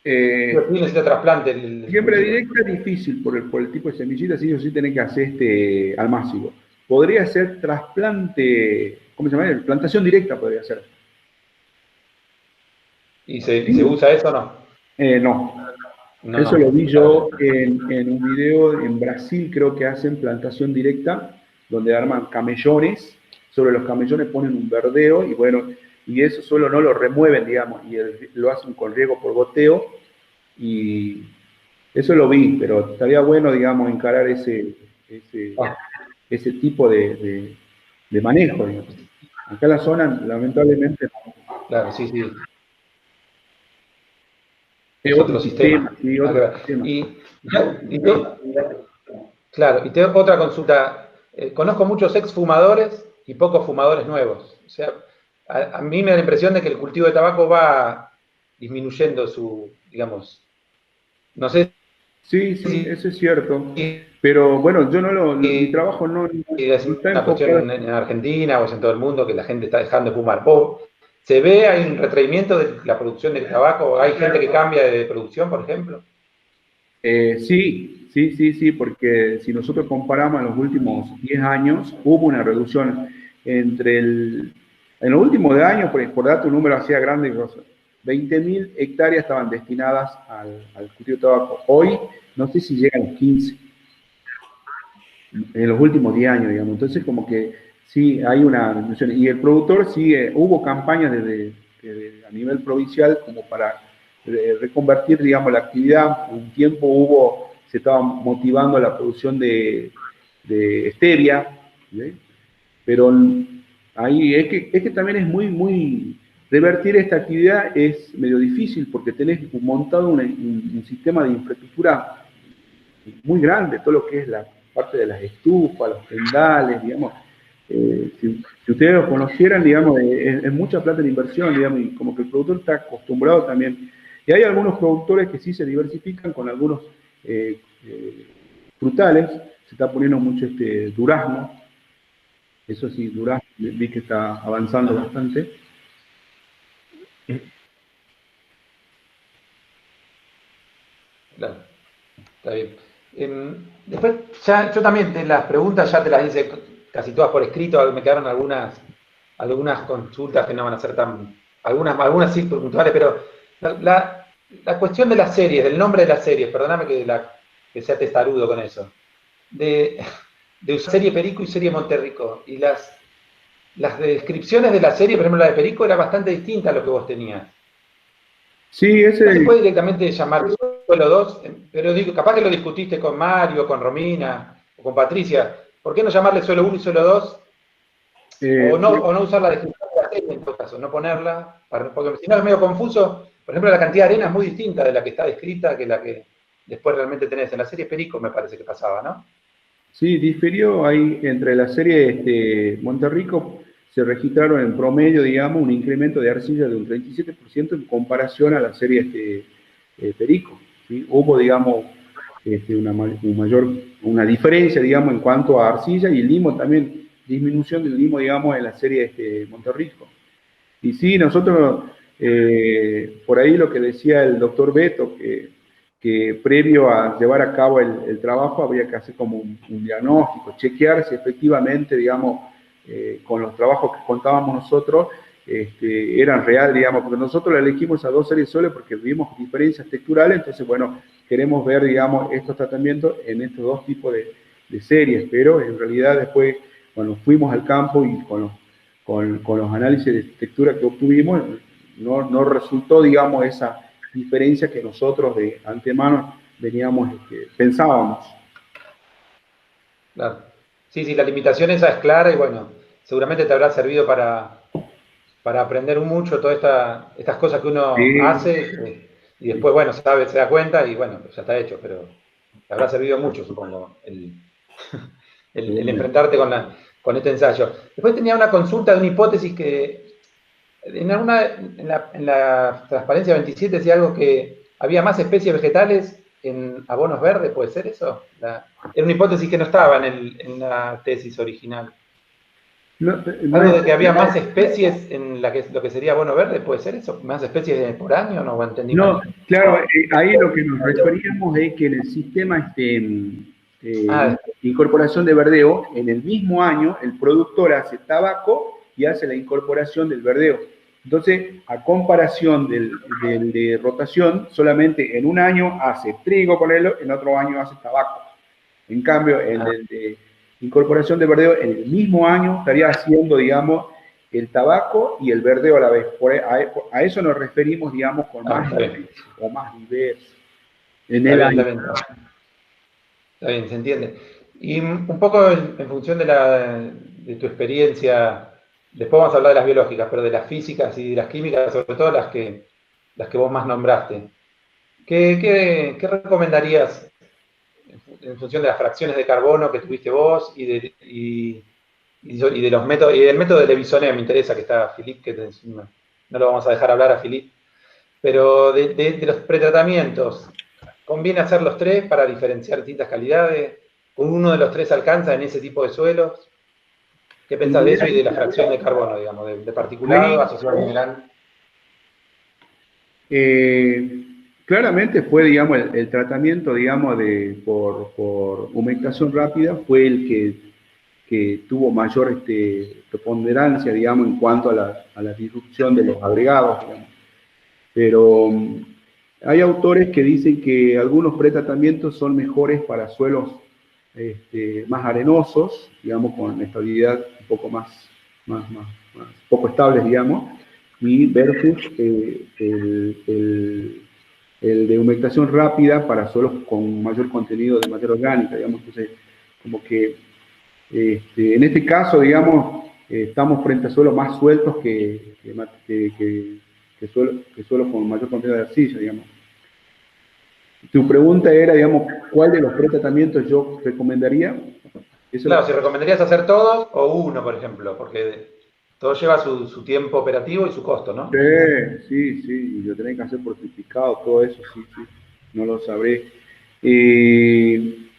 necesita trasplante. Siembra directa es difícil por el tipo de semillitas, sí o sí tenés que hacer al máximo. Podría ser trasplante, ¿cómo se llama? Plantación directa podría ser. ¿Y se usa eso o no? No. Eso lo vi yo en un video en Brasil, creo que hacen plantación directa, donde arman camellones, sobre los camellones ponen un verdeo, y bueno, y eso solo no lo remueven, digamos, y lo hacen con riego por goteo, y eso lo vi, pero estaría bueno, digamos, encarar ese tipo de manejo, digamos. Acá en la zona, lamentablemente, no. Claro, sí. Es otro sistema. Sí, otro sistema. Claro, y tengo otra consulta. Conozco muchos exfumadores y pocos fumadores nuevos. O sea, a mí me da la impresión de que el cultivo de tabaco va disminuyendo digamos, no sé. Sí, eso es cierto. Pero bueno, yo mi trabajo no es una cuestión en Argentina o en todo el mundo que la gente está dejando de fumar. ¿Se ve, hay un retraimiento de la producción del tabaco? ¿Hay gente que cambia de producción, por ejemplo? Sí, porque si nosotros comparamos en los últimos 10 años, hubo una reducción en los últimos años, por darte un número así grande, 20.000 hectáreas estaban destinadas al cultivo de tabaco. Hoy, no sé si llegan a los 15, en los últimos 10 años, digamos. Entonces, como que sí, hay una reducción. Y el productor hubo campañas a nivel provincial como para reconvertir, digamos, la actividad. Un tiempo se estaba motivando la producción de stevia, ¿sí? Pero ahí es que también es muy revertir esta actividad es medio difícil porque tenés montado un sistema de infraestructura muy grande, todo lo que es parte de las estufas, los tendales, digamos. Si ustedes lo conocieran, digamos, es mucha plata de inversión, digamos, y como que el productor está acostumbrado también. Y hay algunos productores que sí se diversifican con algunos frutales, se está poniendo mucho durazno, eso sí, durazno, vi que está avanzando bastante. Claro, está bien. Después, ya, yo también las preguntas ya te las hice casi todas por escrito, me quedaron algunas consultas que no van a ser tan, algunas sí puntuales, pero la cuestión de las series, del nombre de las series, perdóname que sea testarudo con eso, de usar serie Perico y serie Monterrico, y las descripciones de la serie, por ejemplo la de Perico, era bastante distinta a lo que vos tenías. Sí, ¿No se puede directamente llamar Suelo 2? Pero digo, capaz que lo discutiste con Mario, con Romina, o con Patricia. ¿Por qué no llamarle Suelo 1 y Suelo 2? O no usar la descripción de la serie en todo caso, no ponerla, porque si no es medio confuso. Por ejemplo, la cantidad de arena es muy distinta de la que está descrita que la que después realmente tenés. En la serie Perico me parece que pasaba, ¿no? Sí, diferió ahí entre la serie Monterrico, se registraron en promedio, digamos, un incremento de arcilla de un 37% en comparación a la serie Perico, ¿sí? Hubo, digamos, una diferencia, digamos, en cuanto a arcilla y limo también, disminución del limo, digamos, en la serie Monterrico. Y sí, nosotros, por ahí lo que decía el doctor Beto, que previo a llevar a cabo el trabajo habría que hacer como un diagnóstico, chequear si efectivamente, digamos, con los trabajos que contábamos nosotros, eran real, digamos, porque nosotros elegimos a 2 series soles porque vimos diferencias texturales, entonces, bueno, queremos ver, digamos, estos tratamientos en estos 2 tipos de series, pero en realidad después, cuando fuimos al campo y con los análisis de textura que obtuvimos, no resultó, digamos, esa diferencia que nosotros de antemano pensábamos. Claro. Sí, la limitación esa es clara y bueno, seguramente te habrá servido para aprender mucho todas estas cosas que uno hace y después, bueno, se da cuenta y bueno, ya está hecho, pero te habrá servido mucho, supongo, el enfrentarte con este ensayo. Después tenía una consulta de una hipótesis que en la transparencia 27 decía algo que había más especies vegetales en abonos verdes, ¿puede ser eso? Era una hipótesis que no estaba en la tesis original. Algo de que había más especies en lo que sería abono verde, ¿puede ser eso? ¿Más especies por año? No entendí mal. Claro, ahí lo que nos referíamos es que en el sistema incorporación de verdeo, en el mismo año el productor hace tabaco y hace la incorporación del verdeo. Entonces, a comparación del de rotación, solamente en un año hace trigo, ponelo, en otro año hace tabaco. En cambio, en el de incorporación de verdeo, en el mismo año estaría haciendo, digamos, el tabaco y el verdeo a la vez. A eso nos referimos, digamos, con más o más diverso. Está bien, se entiende. Y un poco en función de tu experiencia, después vamos a hablar de las biológicas, pero de las físicas y de las químicas, sobre todo las que vos más nombraste. ¿Qué recomendarías en función de las fracciones de carbono que tuviste vos y de los métodos, y del método de Levisonea? Me interesa que está Philippe, que no lo vamos a dejar hablar a Philippe, pero de los pretratamientos, ¿conviene hacer los 3 para diferenciar distintas calidades? ¿Uno de los 3 alcanza en ese tipo de suelos? ¿Qué pensás de eso y de la fracción de carbono, digamos, de particulado asociado a mineral? Claramente fue, digamos, el tratamiento, digamos, por humectación rápida fue el que tuvo mayor preponderancia, digamos, en cuanto a la disrupción de los agregados, digamos. Pero hay autores que dicen que algunos pretratamientos son mejores para suelos más arenosos, digamos, con estabilidad un poco más poco estables, digamos, y versus el de humectación rápida para suelos con mayor contenido de materia orgánica, digamos. Entonces, como que en este caso, digamos, estamos frente a suelos más sueltos que suelos con mayor contenido de arcilla, digamos. Tu pregunta era, digamos, ¿cuál de los pretratamientos yo recomendaría? Eso Claro, si recomendarías hacer todos o uno, por ejemplo, porque todo lleva su tiempo operativo y su costo, ¿no? Sí, sí, y lo tenés que hacer por certificado, todo eso, sí, sí, no lo sabré. Y,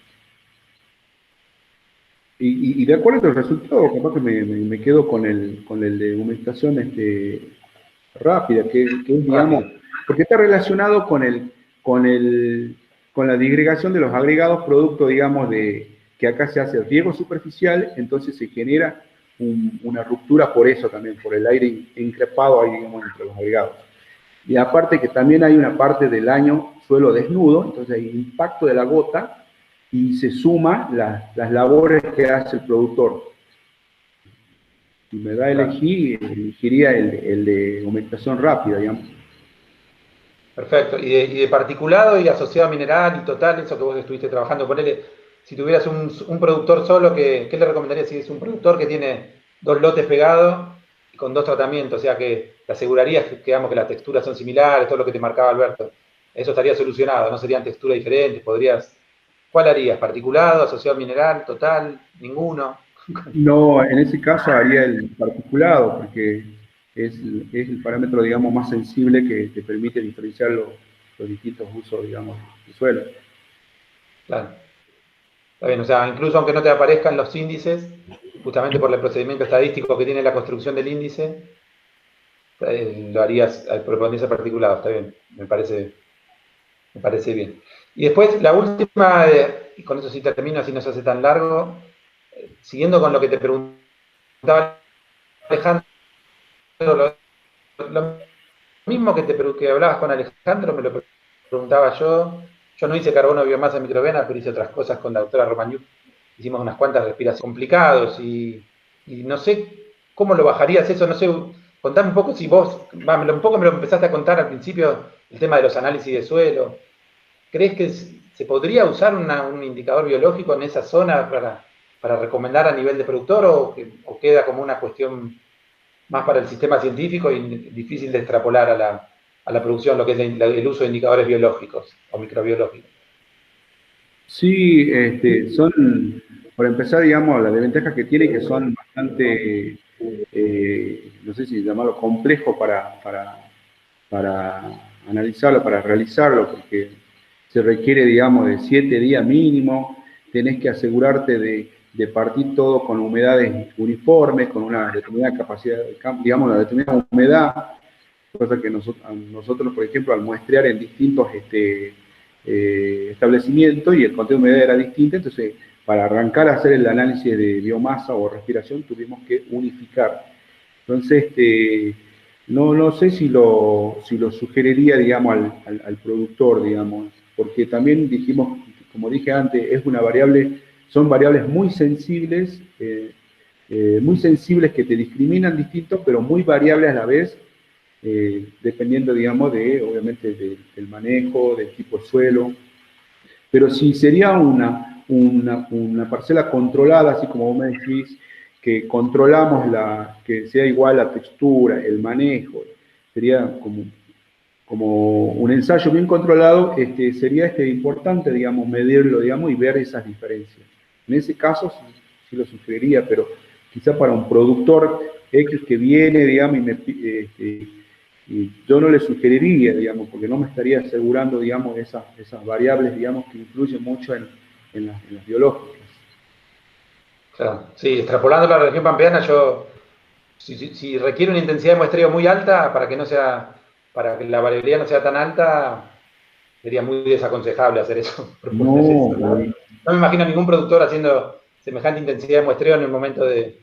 y de acuerdo a los resultados, capaz que me quedo con el de humectación rápida, que es, digamos, Rápido. porque está relacionado con la disgregación de los agregados producto, digamos, de que acá se hace riego superficial, entonces se genera una ruptura por eso también, por el aire increpado ahí, digamos, entre los agregados. Y aparte que también hay una parte del año suelo desnudo, entonces hay impacto de la gota y se suma las labores que hace el productor. Si me da a elegir, elegiría el de aumentación rápida, digamos. Perfecto. Y de particulado y asociado a mineral y total, eso que vos estuviste trabajando, ponele, si tuvieras un productor solo, ¿qué le recomendarías si es un productor que tiene 2 lotes pegados y con 2 tratamientos? O sea, que te asegurarías que, digamos, que las texturas son similares, todo lo que te marcaba Alberto. Eso estaría solucionado, no serían texturas diferentes, podrías... ¿Cuál harías? ¿Particulado, asociado a mineral, total, ninguno? No, en ese caso haría el particulado, porque es el parámetro, digamos, más sensible que te permite diferenciar los distintos usos, digamos, del suelo. Claro. Está bien, o sea, incluso aunque no te aparezcan los índices, justamente por el procedimiento estadístico que tiene la construcción del índice, lo harías, propondrías particulado, está bien, me parece bien. Y después, la última, y con eso sí termino, así no se hace tan largo, siguiendo con lo que te preguntaba Alejandro, lo mismo que hablabas con Alejandro, me lo preguntaba yo. Yo no hice carbono biomasa microbiana, pero hice otras cosas con la doctora Romaniuk. Hicimos unas cuantas respiraciones complicados y no sé cómo lo bajarías eso, no sé, contame un poco si vos, un poco me lo empezaste a contar al principio, el tema de los análisis de suelo. ¿Crees que se podría usar un indicador biológico en esa zona para recomendar a nivel de productor o queda como una cuestión más para el sistema científico y difícil de extrapolar a la producción, lo que es el uso de indicadores biológicos o microbiológicos? Sí, son, por empezar, digamos, las desventajas que tiene que son bastante, no sé si llamarlo complejo para analizarlo, para realizarlo, porque se requiere, digamos, de 7 días mínimo, tenés que asegurarte de partir todo con humedades uniformes, con una determinada capacidad, digamos, una determinada humedad, cosa que nosotros, por ejemplo, al muestrear en distintos establecimientos y el contenido de humedad era distinto, entonces para arrancar a hacer el análisis de biomasa o respiración tuvimos que unificar. Entonces, no sé si lo sugeriría, digamos, al productor, digamos, porque también dijimos, como dije antes, es una variable, son variables muy sensibles que te discriminan distinto, pero muy variables a la vez, dependiendo, digamos, obviamente, del manejo, del tipo de suelo. Pero si sería una parcela controlada, así como vos me decís, que controlamos que sea igual la textura, el manejo, sería como un ensayo bien controlado, sería importante, digamos, medirlo, digamos, y ver esas diferencias. En ese caso sí lo sugeriría, pero quizá para un productor X que viene, digamos, y yo no le sugeriría, digamos, porque no me estaría asegurando, digamos, esas variables, digamos, que influyen mucho en las biológicas. Claro. Sí, extrapolando la región pampeana, si requiere una intensidad de muestreo muy alta, para que la variabilidad no sea tan alta, sería muy desaconsejable hacer eso. No, No me imagino a ningún productor haciendo semejante intensidad de muestreo en el momento de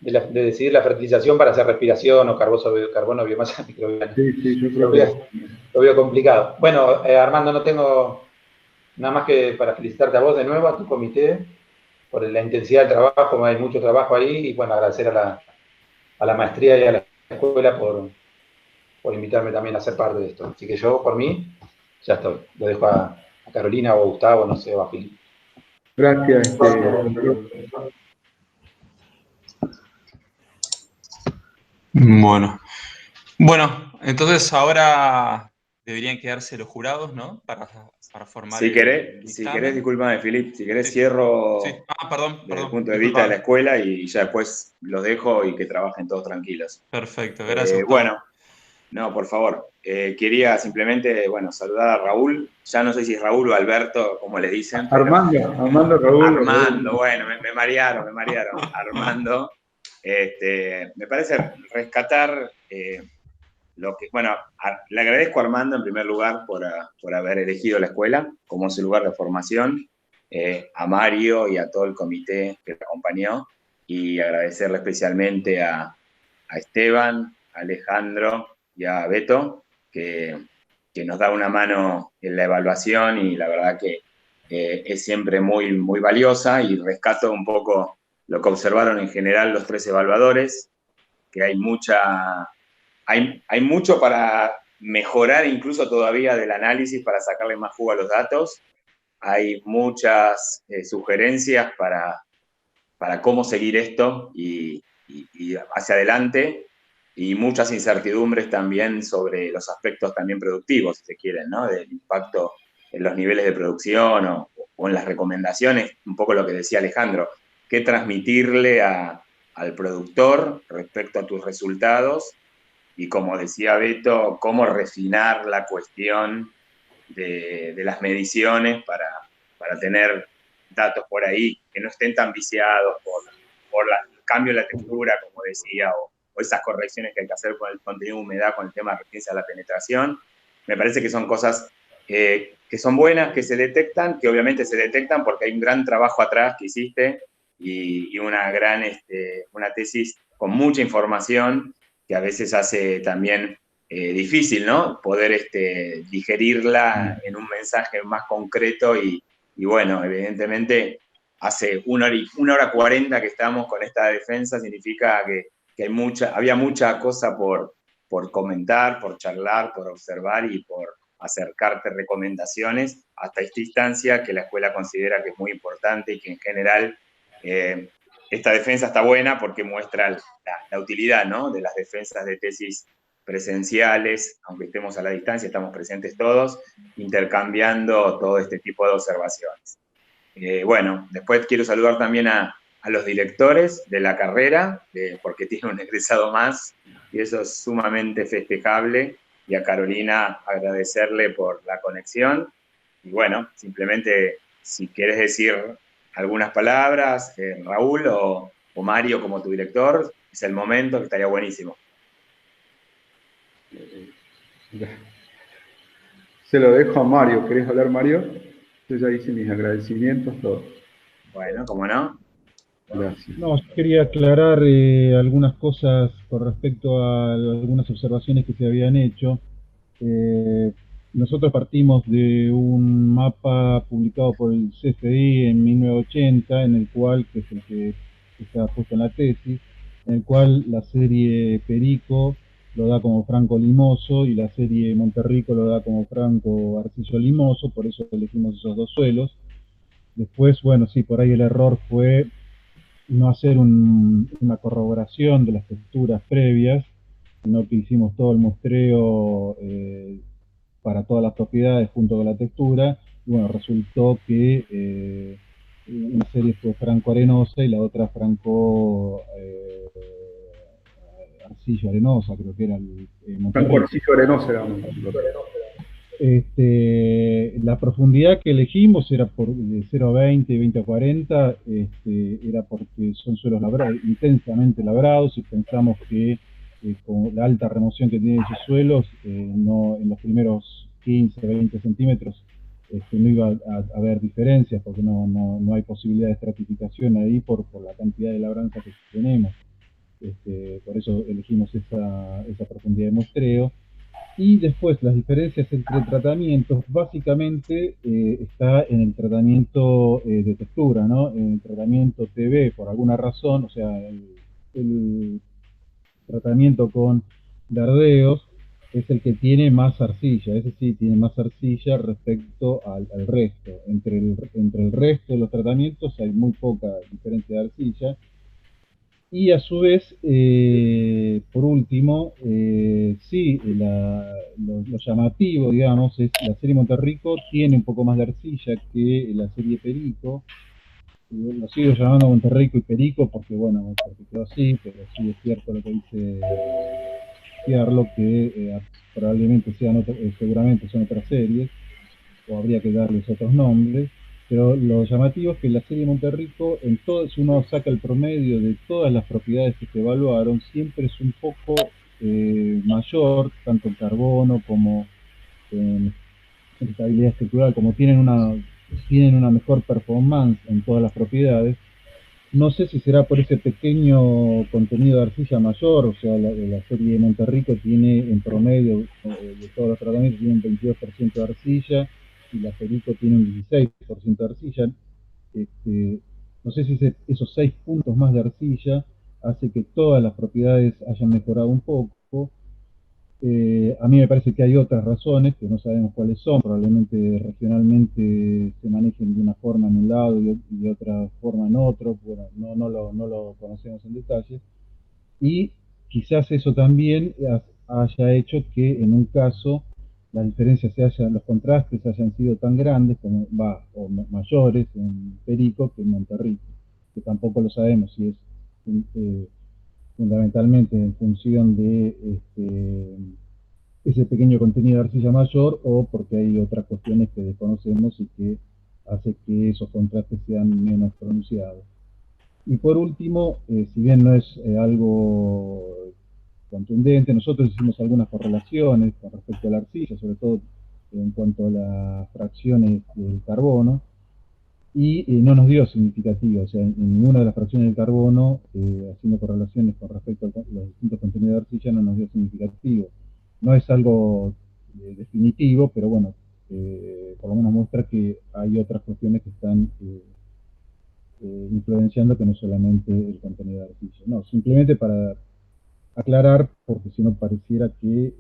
decidir la fertilización para hacer respiración o carbono biomasa microbiana. sí, yo creo que Lo veo complicado. Bueno, Armando, no tengo nada más que para felicitarte a vos de nuevo, a tu comité, por la intensidad del trabajo, hay mucho trabajo ahí, y bueno, agradecer a la maestría y a la escuela por invitarme también a ser parte de esto. Así que yo, por mí, ya estoy. Lo dejo a Carolina o a Gustavo, no sé, o a Filipe. gracias. Bueno, entonces ahora deberían quedarse los jurados, ¿no? Para formar Si el querés, dictamen. discúlpame, Filip, si querés Sí. cierro Sí. Perdón. desde el punto de vista de la escuela y ya después los dejo y que trabajen todos tranquilos. Perfecto, gracias, Gustavo. Bueno, no, por favor. Quería simplemente, bueno, saludar a Raúl. Ya no sé si es Raúl o Alberto, como le dicen. Armando, Raúl. Armando, bueno, me marearon. Armando. Me parece rescatar lo que, bueno, le agradezco a Armando en primer lugar por haber elegido la escuela como su lugar de formación, a Mario y a todo el comité que lo acompañó, y agradecerle especialmente a Esteban, a Alejandro y a Beto, que nos da una mano en la evaluación, y la verdad que es siempre muy, muy valiosa, y rescato un poco lo que observaron en general los 3 evaluadores, que hay mucho para mejorar incluso todavía del análisis para sacarle más jugo a los datos. Hay muchas sugerencias para cómo seguir esto y hacia adelante, y muchas incertidumbres también sobre los aspectos también productivos, si se quieren, ¿no? Del impacto en los niveles de producción o en las recomendaciones, un poco lo que decía Alejandro, qué transmitirle al productor respecto a tus resultados, y como decía Beto, cómo refinar la cuestión de las mediciones para tener datos por ahí que no estén tan viciados por el cambio de la textura, como decía, o esas correcciones que hay que hacer con el contenido de humedad, con el tema de resistencia a la penetración. Me parece que son cosas que son buenas, que se detectan, que obviamente se detectan porque hay un gran trabajo atrás que hiciste, y una gran una tesis con mucha información, que a veces hace también difícil, ¿no? Poder digerirla en un mensaje más concreto, y bueno, evidentemente hace 1 hora 40 que estamos con esta defensa, significa que había mucha cosa por comentar, por charlar, por observar y por acercarte recomendaciones hasta esta instancia que la escuela considera que es muy importante, y que en general esta defensa está buena porque muestra la utilidad, ¿no? De las defensas de tesis presenciales, aunque estemos a la distancia, estamos presentes todos, intercambiando todo este tipo de observaciones. Bueno, después quiero saludar también a los directores de la carrera, porque tiene un egresado más, y eso es sumamente festejable, y a Carolina agradecerle por la conexión. Y bueno, simplemente si quieres decir algunas palabras, Raúl o Mario como tu director, es el momento, que estaría buenísimo. Se lo dejo a Mario. ¿Querés hablar, Mario? Yo ya hice mis agradecimientos, todo. Bueno, ¿cómo no? Gracias. No, yo quería aclarar algunas cosas con respecto a algunas observaciones que se habían hecho. Nosotros partimos de un mapa publicado por el CFDI en 1980, en el cual, que es el que está puesto en la tesis, en el cual la serie Perico lo da como Franco Limoso y la serie Monterrico lo da como Franco Arcillo Limoso, por eso elegimos esos 2 suelos. Después, bueno, sí, por ahí el error fue no hacer una corroboración de las texturas previas, sino que hicimos todo el muestreo para todas las propiedades junto con la textura, y bueno, resultó que una serie fue franco arenosa y la otra franco arcillo arenosa, creo que era el Franco Arcillo arenosa era un... La profundidad que elegimos era de 0 a 20, 20 a 40, era porque son suelos intensamente labrados, y pensamos que con la alta remoción que tienen esos suelos, no, en los primeros 15, 20 centímetros no iba a haber diferencias, porque no hay posibilidad de estratificación ahí por la cantidad de labranza que tenemos. Por eso elegimos esa profundidad de muestreo. Y después las diferencias entre tratamientos básicamente está en el tratamiento de textura, ¿no? En el tratamiento TB, por alguna razón, o sea, el tratamiento con verdeos es el que tiene más arcilla, ese sí tiene más arcilla respecto al resto. Entre el resto de los tratamientos hay muy poca diferencia de arcilla. Y a su vez, por último, sí, lo llamativo, digamos, es la serie Monterrico tiene un poco más de arcilla que la serie Perico. Lo sigo llamando Monterrico y Perico porque, bueno, porque quedó así, pero sí es cierto lo que dice Fierlo, que probablemente sean seguramente son otras series, o habría que darles otros nombres. Pero lo llamativo es que la serie Monterrico, si uno saca el promedio de todas las propiedades que se evaluaron, siempre es un poco mayor, tanto en carbono como en estabilidad estructural, como tienen una mejor performance en todas las propiedades. No sé si será por ese pequeño contenido de arcilla mayor, o sea, la serie de Monterrico tiene en promedio, de todos los tratamientos, tiene un 22% de arcilla, y la Perico tiene un 16% de arcilla. No sé si esos 6 puntos más de arcilla hace que todas las propiedades hayan mejorado un poco. A mí me parece que hay otras razones que no sabemos cuáles son, probablemente regionalmente se manejen de una forma en un lado y de otra forma en otro, bueno, no lo conocemos en detalle, y quizás eso también haya hecho que en un caso las diferencias los contrastes hayan sido tan grandes o mayores en Perico que en Monterrico, que tampoco lo sabemos si es fundamentalmente en función de ese pequeño contenido de arcilla mayor o porque hay otras cuestiones que desconocemos y que hace que esos contrastes sean menos pronunciados. Y por último, si bien no es algo contundente, nosotros hicimos algunas correlaciones con respecto a la arcilla, sobre todo en cuanto a las fracciones del carbono, y no nos dio significativo, o sea, en ninguna de las fracciones del carbono, haciendo correlaciones con respecto a los distintos contenidos de arcilla, no nos dio significativo. No es algo definitivo, pero bueno, por lo menos muestra que hay otras cuestiones que están influenciando que no solamente el contenido de arcilla. No, simplemente para aclarar, porque si no pareciera que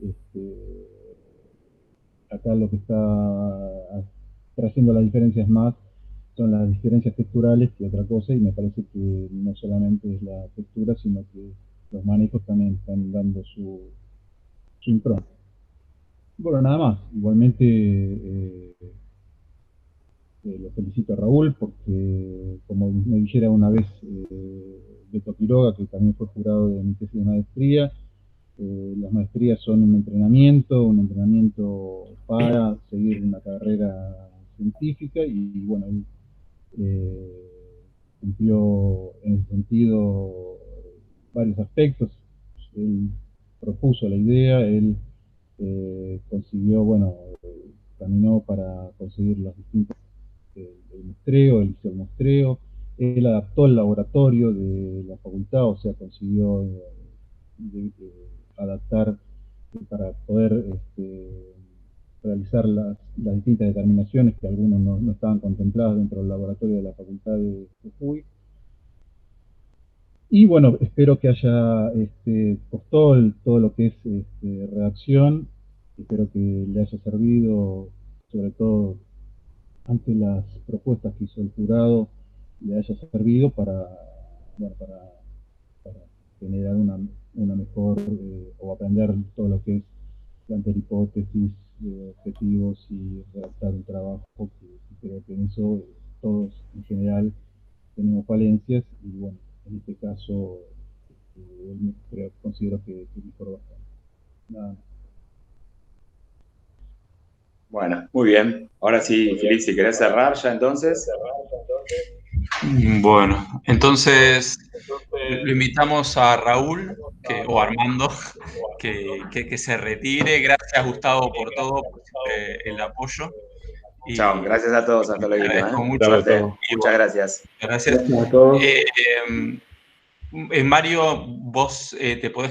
acá lo que está trayendo las diferencias más son las diferencias texturales que otra cosa, y me parece que no solamente es la textura, sino que los manejos también están dando su impronta. Bueno, nada más. Igualmente lo felicito a Raúl porque, como me dijera una vez Beto Quiroga, que también fue jurado de mi tesis de maestría, las maestrías son un entrenamiento para seguir una carrera científica, y bueno, él cumplió en ese sentido varios aspectos. Él propuso la idea, él consiguió, bueno, caminó para conseguir los distintos el muestreo, él hizo el muestreo, él adaptó el laboratorio de la facultad, o sea, consiguió adaptar para poder realizar las distintas determinaciones que algunos no estaban contempladas dentro del laboratorio de la Facultad de Jujuy. Y bueno, espero que haya, costó todo lo que es redacción, espero que le haya servido, sobre todo ante las propuestas que hizo el jurado, le haya servido para generar una mejor, o aprender todo lo que es plantear hipótesis, objetivos y redactar un trabajo, que creo que en eso todos en general tenemos falencias, y bueno, en este caso considero que mejoró bastante. Nada más. Bueno, muy bien. Ahora sí, Filipe, si querés cerrar ya entonces. Bueno, entonces lo invitamos a Raúl o Armando que se retire. Gracias, Gustavo, por todo, por el apoyo. Chao, gracias a todos, hasta luego. Agradezco mucho. Suerte. Muchas gracias. Gracias. Gracias a todos. Mario, vos te podés